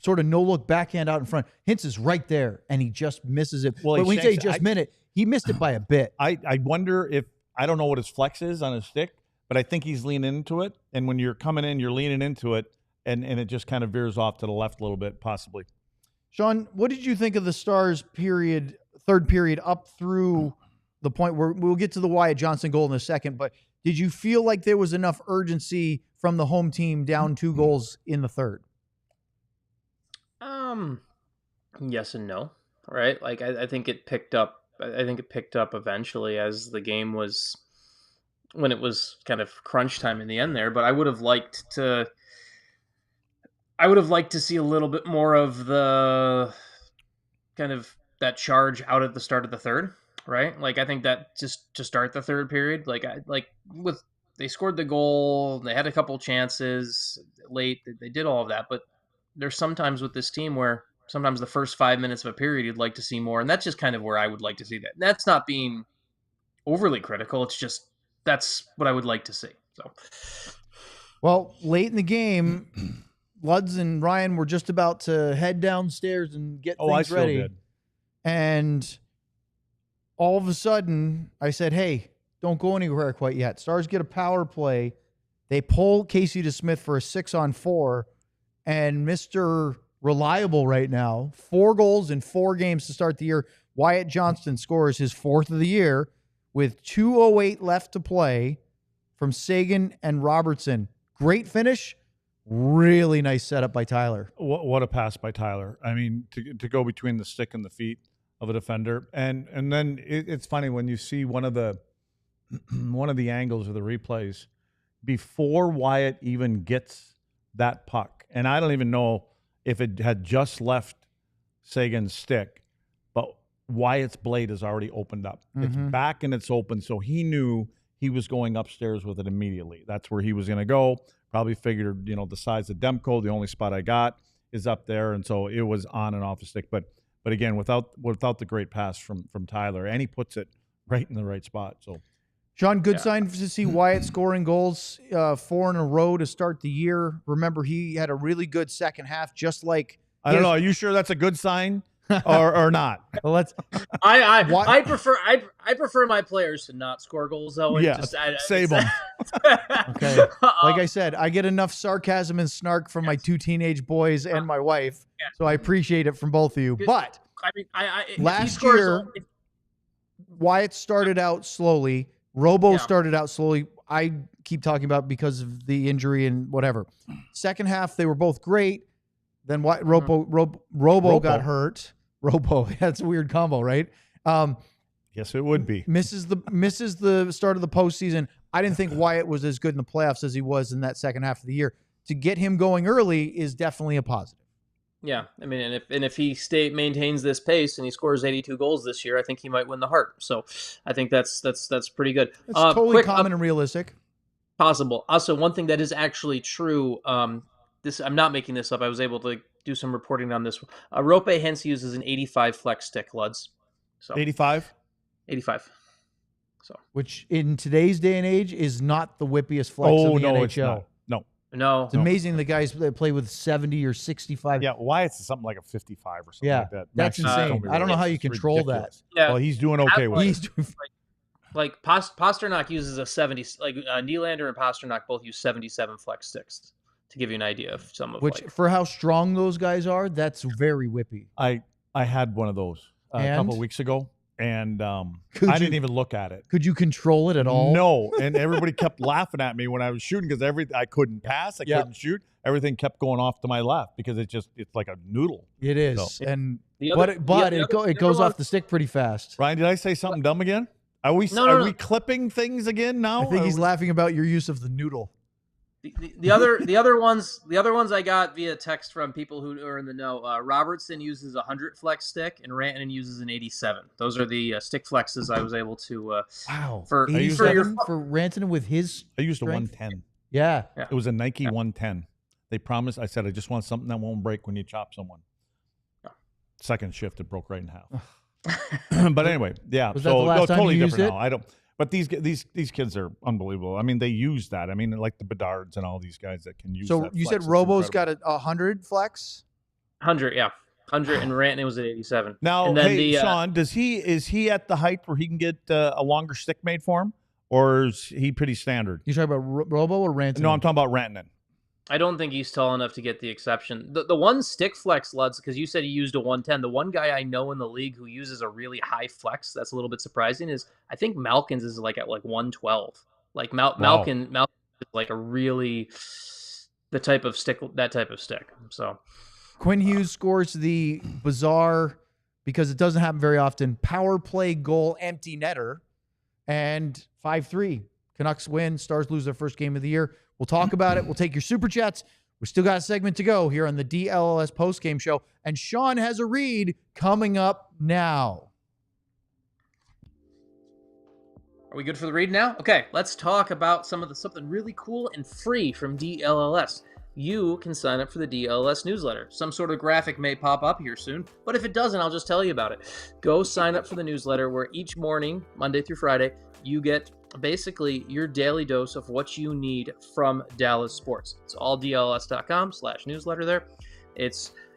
sort of no-look backhand out in front. Hintz is right there, and he just misses it. Well, but when you say he just missed it, he missed it by a bit. I wonder if – I don't know what his flex is on his stick, but I think he's leaning into it. And when you're coming in, you're leaning into it, and it just kind of veers off to the left a little bit, possibly. Sean, what did you think of the Stars third period up through the point where we'll get to the Wyatt Johnston goal in a second, but did you feel like there was enough urgency from the home team down 2 goals in the third? Yes and no, right? Like I think it picked up. I think it picked up eventually as the game was, when it was kind of crunch time in the end there. But I would have liked to see a little bit more of the kind of that charge out at the start of the third, right? Like I think that just to start the third period, they scored the goal, they had a couple chances late, they did all of that, but there's sometimes with this team where sometimes the first 5 minutes of a period you'd like to see more, and that's just kind of where I would like to see that. That's not being overly critical. It's just that's what I would like to see. So, well, late in the game, Luds and Ryan were just about to head downstairs and get things ready. Did. And all of a sudden, I said, hey, don't go anywhere quite yet. Stars get a power play. They pull Casey DeSmith for a 6-on-4, and Mr. Reliable right now, 4 goals in 4 games to start the year. Wyatt Johnston scores his 4th of the year with 2:08 left to play from Sagan and Robertson. Great finish. Really nice setup by Tyler. What a pass by Tyler. I mean, to go between the stick and the feet of a defender. And then it's funny when you see one of the angles of the replays before Wyatt even gets that puck. And I don't even know if it had just left Sagan's stick, but Wyatt's blade is already opened up. It's back and it's open, so he knew he was going upstairs with it immediately. That's where he was going to go. Probably figured, the size of Demko, the only spot I got is up there, and so it was on and off the stick. But again, without the great pass from Tyler, and he puts it right in the right spot. So, Sean, good sign to see Wyatt scoring goals 4 in a row to start the year. Remember, he had a really good second half, just like I don't know. Are you sure that's a good sign or not? Well, let's. I prefer my players to not score goals though. Yeah, save them. Okay. Like I said, I get enough sarcasm and snark from my 2 teenage boys and my wife, so I appreciate it from both of you. But I mean, last year, Wyatt started out slowly. Robo started out slowly. I keep talking about because of the injury and whatever. Second half, they were both great. Then Robo got hurt. Robo, that's a weird combo, right? Yes, it would be. Misses the start of the postseason. I didn't think Wyatt was as good in the playoffs as he was in that second half of the year. To get him going early is definitely a positive. Yeah, I mean, and if he maintains this pace and he scores 82 goals this year, I think he might win the Hart. So, I think that's pretty good. It's totally common and realistic. Possible. Also, one thing that is actually true. This I'm not making this up. I was able to do some reporting on this. Rope Hens uses an 85 flex stick, Luds. So 85. 85. So, which in today's day and age is not the whippiest flex in the NHL. It's not. No. It's amazing the guys that play with 70 or 65. Yeah, Wyatt's something like a 55 or something like that. That's insane. I don't know how you control that. Yeah. Well, he's doing okay with it. He's doing like Pasternak uses a 70, like Nylander and Pasternak both use 77 flex sticks, to give you an idea of some of which for how strong those guys are, that's very whippy. I had one of those a couple of weeks ago, and I didn't even look at it. Could you control it at all? No, and everybody kept laughing at me when I was shooting because I couldn't pass, I couldn't shoot. Everything kept going off to my left because it's like a noodle. It is, So. and it goes off the stick pretty fast. Ryan, did I say something dumb again? Are we clipping things again now? I think he's laughing about your use of the noodle. The other ones I got via text from people who are in the know. Robertson uses a 100 flex stick, and Rantanen uses an 87. Those are the stick flexes I was able to. For 87 for Rantanen with his. I used strength? a 110. Yeah, it was a Nike 110. They promised. I said I just want something that won't break when you chop someone. Second shift, it broke right in half. But anyway, yeah. Was that the last time totally you used different it? now. I don't. But these kids are unbelievable. I mean, they use that. I mean, like the Bedards and all these guys that can use. So that you flex. said Robo's got a 100 flex. 100, yeah, 100, and Rantanen was at 87. Now, and then hey, Sean, is he at the height where he can get a longer stick made for him, or is he pretty standard? You talking about Robo or Rantanen? No, I'm talking about Rantanen. I don't think he's tall enough to get the exception. The one stick flex, Luds, because you said he used a 110. The one guy I know in the league who uses a really high flex, that's a little bit surprising, is I think Malkin's is like at like 112. Like Malkin is like a really that type of stick. So Quinn Hughes scores the bizarre, because it doesn't happen very often, power play goal empty netter, and 5-3. Canucks win. Stars lose their first game of the year. We'll talk about it. We'll take your super chats. We still got a segment to go here on the DLLS postgame show. And Sean has a read coming up now. are we good for the read now? Okay, let's talk about something really cool and free from DLLS. You can sign up for the DLS newsletter. Some sort of graphic may pop up here soon, but if it doesn't, I'll just tell you about it. Go sign up for the newsletter where each morning, Monday through Friday, you get basically your daily dose of what you need from Dallas sports. It's all dls.com/newsletter there.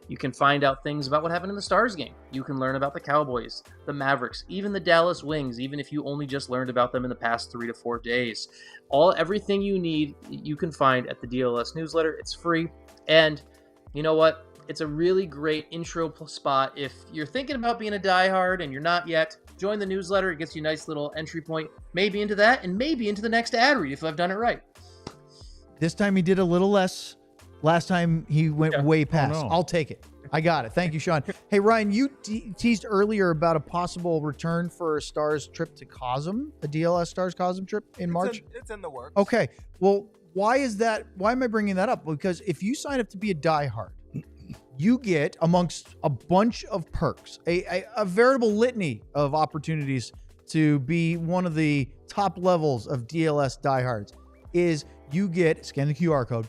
You can find out things about what happened in the Stars game. You can learn about the Cowboys, the Mavericks, even the Dallas Wings, even if you only just learned about them in the past 3 to 4 days. Everything you need, you can find at the DLS newsletter. It's free. And you know what? It's a really great intro spot. If you're thinking about being a diehard and you're not yet, join the newsletter. It gets you a nice little entry point, maybe into that and maybe into the next ad read if I've done it right. This time he did a little less. Last time he went way past. Oh, no. I'll take it. I got it. Thank you, Sean. Hey, Ryan, you teased earlier about a possible return for a Stars trip to Cosm, a DLS Stars Cosm trip in March. It's in the works. Okay. Well, why is that? Why am I bringing that up? Because if you sign up to be a diehard, you get, amongst a bunch of perks, a veritable litany of opportunities to be one of the top levels of DLS diehards. Is you get, scan the QR code,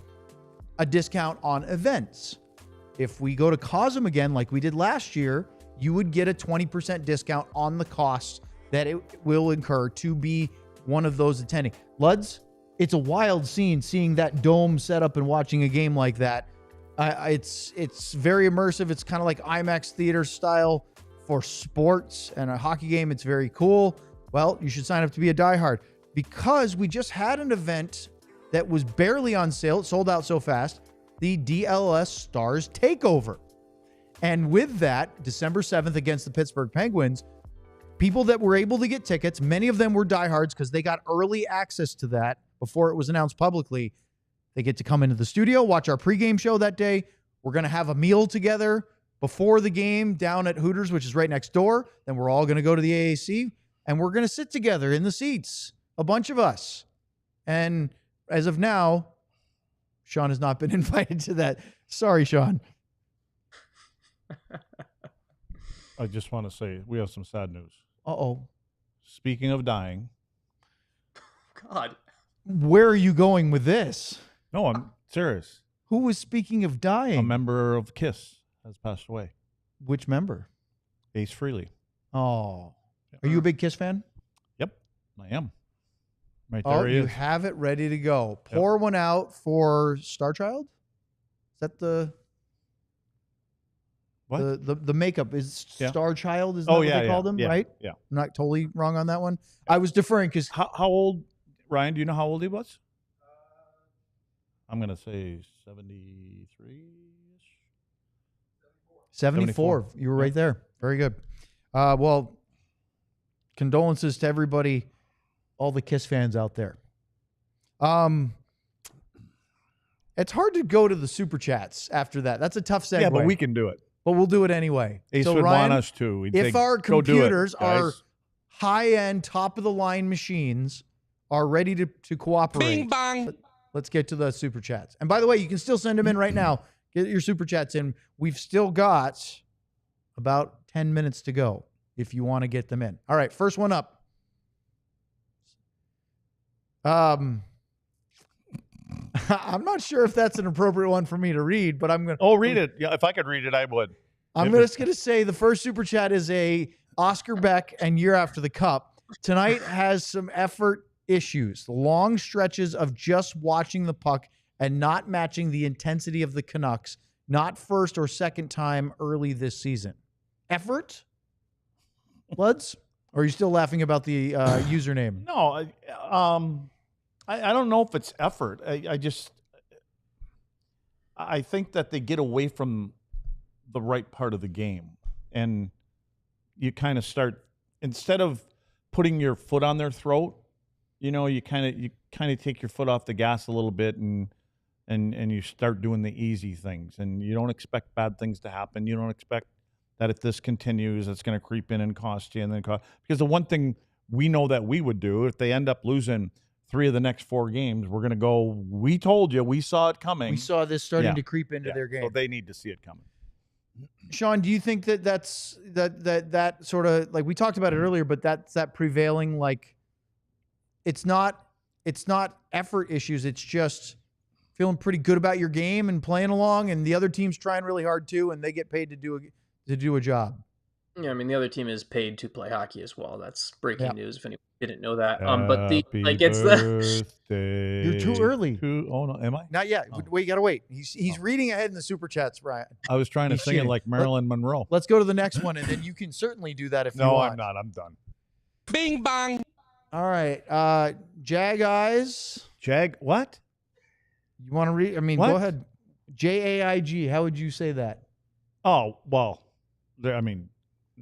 a discount on events. If we go to Cosm again, like we did last year, you would get a 20% discount on the costs that it will incur to be one of those attending. Luds, it's a wild scene seeing that dome set up and watching a game like that. It's very immersive. It's kind of like IMAX theater style for sports, and a hockey game. It's very cool. Well, you should sign up to be a diehard, because we just had an event that was barely on sale. It sold out so fast. The DLS Stars Takeover. And with that, December 7th against the Pittsburgh Penguins, people that were able to get tickets, many of them were diehards because they got early access to that before it was announced publicly. They get to come into the studio, watch our pregame show that day. We're going to have a meal together before the game down at Hooters, which is right next door. Then we're all going to go to the AAC, and we're going to sit together in the seats, a bunch of us. And as of now, Sean has not been invited to that. Sorry, Sean. I just want to say we have some sad news. Uh-oh. Speaking of dying. God. Where are you going with this? No, I'm serious. Who was speaking of dying? A member of KISS has passed away. Which member? Ace Frehley. Oh. Are you a big KISS fan? Yep, I am. Right there he you is. have it ready to go. Pour one out for Star Child? Is that the... What? The makeup is Star Child, is that what they called him, right? Yeah. I'm not totally wrong on that one. I was deferring because How old, Ryan, do you know how old he was? I'm going to say 73-ish. 74. You were right there. Very good. Well, condolences to everybody, all the KISS fans out there. It's hard to go to the Super Chats after that. That's a tough segue. Yeah, but we can do it. But we'll do it anyway. Ace so would Ryan, want us to. We'd if say, our "Go do it, computers guys." are high-end, top-of-the-line machines are ready to cooperate. Bing bang. Let's get to the Super Chats. And by the way, you can still send them in right now. Get your Super Chats in. We've still got about 10 minutes to go if you want to get them in. All right, first one up. I'm not sure if that's an appropriate one for me to read, but I'm going to... Oh, read it. Yeah, if I could read it, I would. I'm just going to say the first Super Chat is a Oscar Beck and Year After the Cup. Tonight has some effort issues. Long stretches of just watching the puck and not matching the intensity of the Canucks. Not first or second time early this season. Effort? Bloods? Or are you still laughing about the username? No, I don't know if it's effort. I think that they get away from the right part of the game, and you kind of start, instead of putting your foot on their throat, you kind of take your foot off the gas a little bit, and you start doing the easy things, and you don't expect bad things to happen. You don't expect that if this continues, it's going to creep in and cost you, and then because the one thing we know that we would do if they end up losing 3 of the next 4 games, we're going to go, we told you, we saw it coming. We saw this starting to creep into their game. So they need to see it coming. Sean, do you think that's sort of, like we talked about it earlier, but that's that prevailing, like it's not effort issues. It's just feeling pretty good about your game and playing along, and the other team's trying really hard too, and they get paid to do a job. Yeah, I mean the other team is paid to play hockey as well. That's breaking news if anyone didn't know that. You're too early. Oh no, am I? Not yet. Oh. Wait, you gotta wait. He's reading ahead in the Super Chats, Ryan. I was trying to He's sing cheating. it like Marilyn Monroe. Let's go to the next one, and then you can certainly do that if you No, want. I'm not. I'm done. Bing bang. All right. Jag Eyes. Jag, what? You want to read? I mean, What? go ahead. JAIG. How would you say that? Oh, well,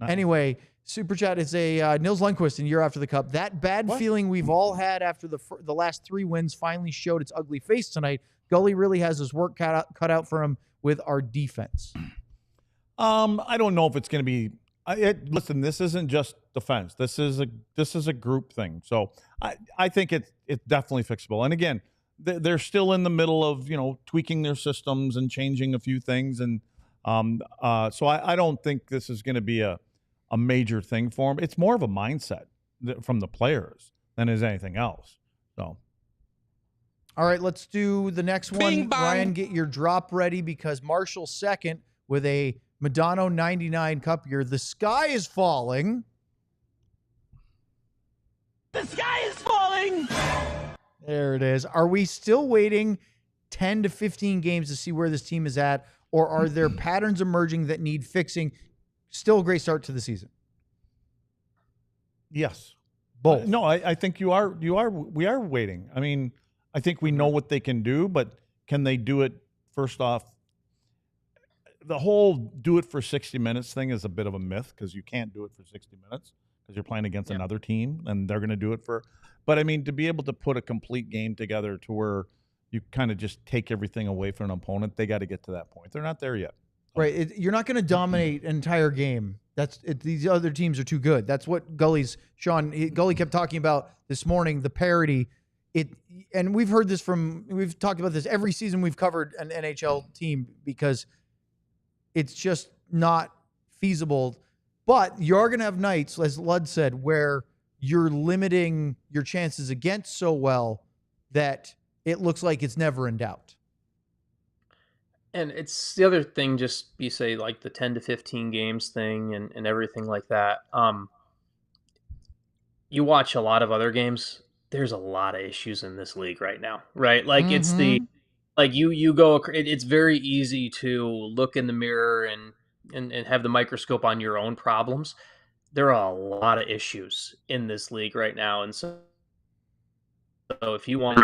Anyway, Super Chat is a Nils Lundqvist in Year After the Cup. That bad feeling we've all had after the last 3 wins finally showed its ugly face tonight. Gully really has his work cut out for him with our defense. I don't know if it's going to be. Listen, this isn't just defense. This is a group thing. So I think it's definitely fixable. And again, they're still in the middle of tweaking their systems and changing a few things. And so I don't think this is going to be a major thing for them. It's more of a mindset from the players than is anything else. So. All right, let's do the next one. Bing bang. Ryan, get your drop ready because Marshall's second with a Madonna 99 Cup year. The sky is falling. The sky is falling. There it is. Are we still waiting 10 to 15 games to see where this team is at, or are there patterns emerging that need fixing? Still a great start to the season. Yes. Both. No, I think we are waiting. I mean, I think we know what they can do, but can they do it? First off, the whole do it for 60 minutes thing is a bit of a myth because you can't do it for 60 minutes because you're playing against another team and they're going to do it for. But I mean, to be able to put a complete game together to where you kind of just take everything away from an opponent, they got to get to that point. They're not there yet. Right. You're not going to dominate an entire game. These other teams are too good. That's what Gully kept talking about this morning, the parity. And we've heard this we've talked about this every season we've covered an NHL team because it's just not feasible. But you are going to have nights, as Lud said, where you're limiting your chances against so well that it looks like it's never in doubt. And it's the other thing, just you say like the 10 to 15 games thing and everything like that. You watch a lot of other games. There's a lot of issues in this league right now, right? Like it's like you go. It's very easy to look in the mirror and have the microscope on your own problems. There are a lot of issues in this league right now, and so if you want,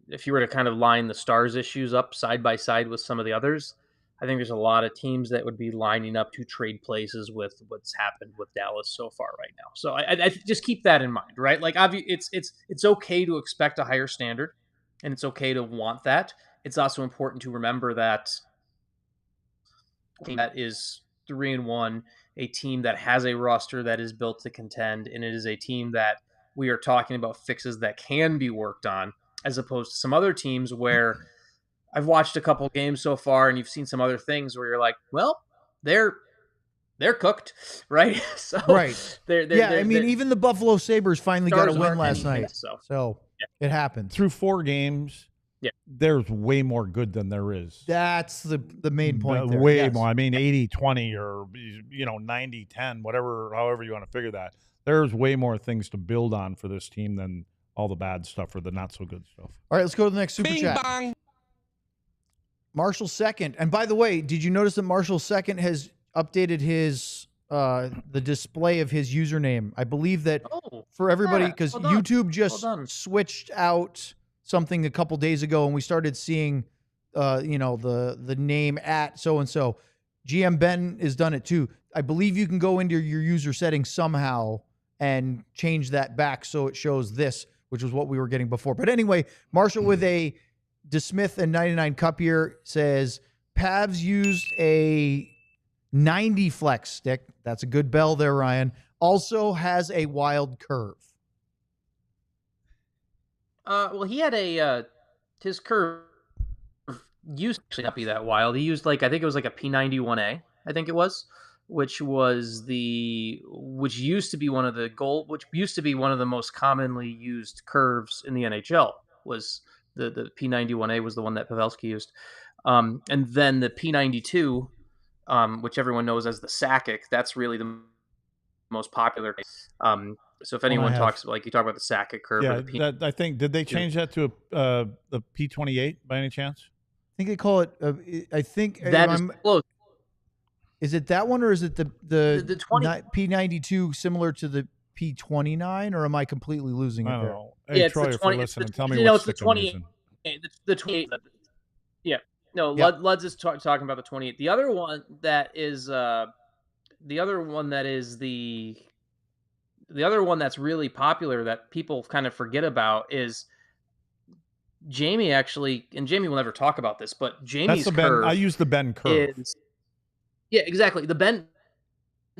if you were to kind of line the Stars issues up side by side with some of the others, I think there's a lot of teams that would be lining up to trade places with what's happened with Dallas so far right now. So I just keep that in mind, right? Like, it's okay to expect a higher standard, and it's okay to want that. It's also important to remember that that is 3-1, a team that has a roster that is built to contend, and it is a team that we are talking about fixes that can be worked on, as opposed to some other teams where I've watched a couple games so far and you've seen some other things where you're like, well, they're cooked, right? So right. I mean, even the Buffalo Sabres finally got a win last night. So it happened. Through 4 games, there's way more good than there is. That's the main point there. Way more. I mean, 80-20 or 90-10, however you want to figure that. There's way more things to build on for this team than all the bad stuff or the not so good stuff. All right, let's go to the next super Bing chat. bang. Marshall Second. And by the way, did you notice that Marshall Second has updated his the display of his username? I believe that for everybody, because YouTube just switched out something a couple days ago and we started seeing the name at so and so. GM Ben has done it too. I believe you can go into your user settings somehow and change that back so it shows this, which was what we were getting before. But anyway, Marshall with a DeSmith and 99 Cup here says, Pavs used a 90 flex stick. That's a good bell there, Ryan. Also has a wild curve. Well, he had his curve used to actually not be that wild. He used I think it was like a P91A, I think it was, which used to be one of the most commonly used curves in the NHL. Was the P91A was the one that Pavelski used, and then the P92, which everyone knows as the Sakic, that's really the most popular. So if anyone talks you talk about the Sakic curve, I think did they change that to the P28 by any chance? I think they call it. I think that is close. Is it that one, or is it the P92 similar to the P29, or am I completely losing it? I don't there? know. Hey, Troy, if you're listening, tell me what's the 28. The 28. Yeah. No, Lud's is talking about the 28. The other one that is the other one that's really popular that people kind of forget about is Jamie actually, and Jamie will never talk about this, but Jamie's curve. I use the Ben curve. Yeah, exactly. The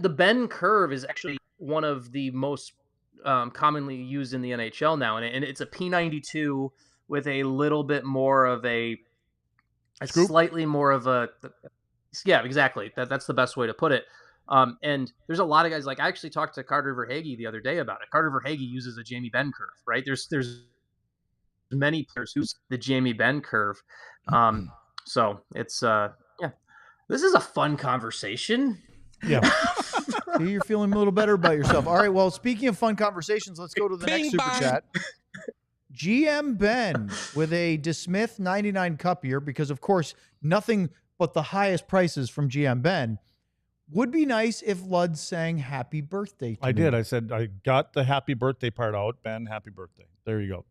Ben curve is actually one of the most commonly used in the NHL now, and it's a P92 with a little bit more of a slightly more of a exactly. That's the best way to put it. And there's a lot of guys, I actually talked to Carter Verhaeghe the other day about it. Carter Verhaeghe uses a Jamie Benn curve, right? There's many players who use the Jamie Benn curve. So it's this is a fun conversation. Yeah. See, you're feeling a little better about yourself. All right. Well, speaking of fun conversations, let's go to the next super chat. GM Ben with a DeSmith 99 Cup here, because of course nothing but the highest prices from GM Ben. Would be nice if Lud sang happy birthday to me. did. I said I got the happy birthday part out. Ben, happy birthday. There you go.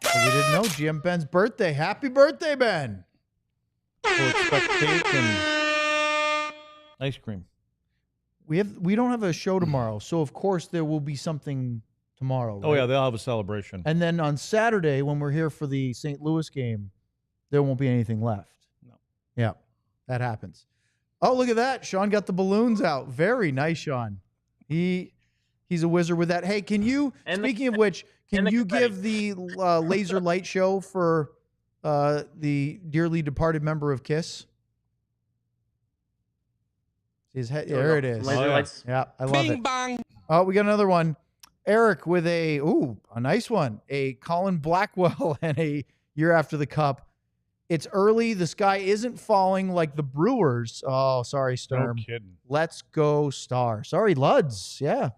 So we didn't know GM Ben's birthday. Happy birthday, Ben. We'll expect cake and ice cream. We don't have a show tomorrow, so of course there will be something tomorrow. Right? Oh yeah, they'll have a celebration. And then on Saturday, when we're here for the St. Louis game, there won't be anything left. No. Yeah, that happens. Oh, look at that. Sean got the balloons out. Very nice, Sean. He's a wizard with that. Hey, can you, speaking of which, can you give the laser light show for the dearly departed member of KISS? His head, there it is. Laser lights. Yeah, I love Bing it. bang. Oh, we got another one. Eric with a nice one. A Colin Blackwell and a year after the Cup. It's early. The sky isn't falling like the Brewers. Oh, sorry, Sturm. No kidding. Let's go, Star. Sorry, Luds. Yeah.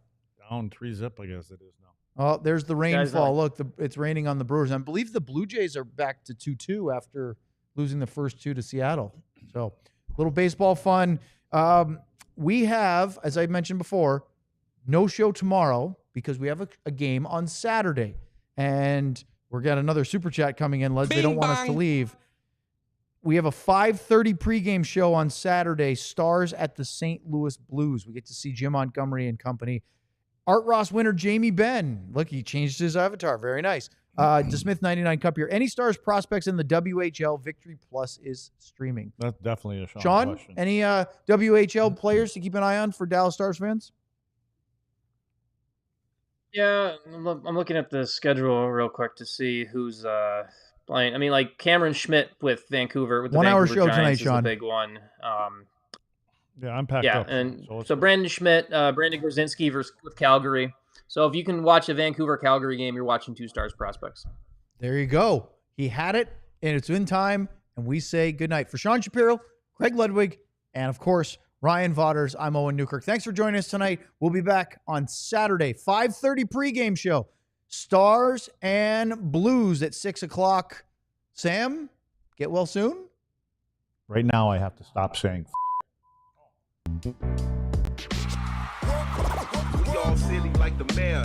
Down 3-zip, I guess it is now. Oh, there's the rainfall. not- Look, it's raining on the Brewers. I believe the Blue Jays are back to 2-2 after losing the first two to Seattle. So, little baseball fun. We have, as I mentioned before, no show tomorrow because we have a game on Saturday. And we're got another super chat coming in. They don't want us to bang. leave. We have a 5:30 pregame show on Saturday, Stars at the St. Louis Blues. We get to see Jim Montgomery and company. Art Ross winner Jamie Benn. Look, he changed his avatar. Very nice. DeSmith 99 Cup here. Any Stars prospects in the WHL? Victory Plus is streaming. That's definitely a Sean, question. any WHL players to keep an eye on for Dallas Stars fans? Yeah, I'm looking at the schedule real quick to see who's playing. I mean, like Cameron Schmidt with Vancouver with the 1 hour Vancouver show Giants tonight, is Sean. the big one. Yeah, I'm packed Yeah, up. and it's- so Brandon Schmidt, Brandon Gorzinski with Calgary. So if you can watch a Vancouver Calgary game, you're watching 2 Stars prospects. There you go. He had it, and it's in time, and we say good night. For Sean Shapiro, Craig Ludwig, and, of course, Ryan Vaughters, I'm Owen Newkirk. Thanks for joining us tonight. We'll be back on Saturday, 5:30 pregame show. Stars and Blues at 6 o'clock. Sam, get well soon. Right now, I have to stop saying We all silly like the mayor.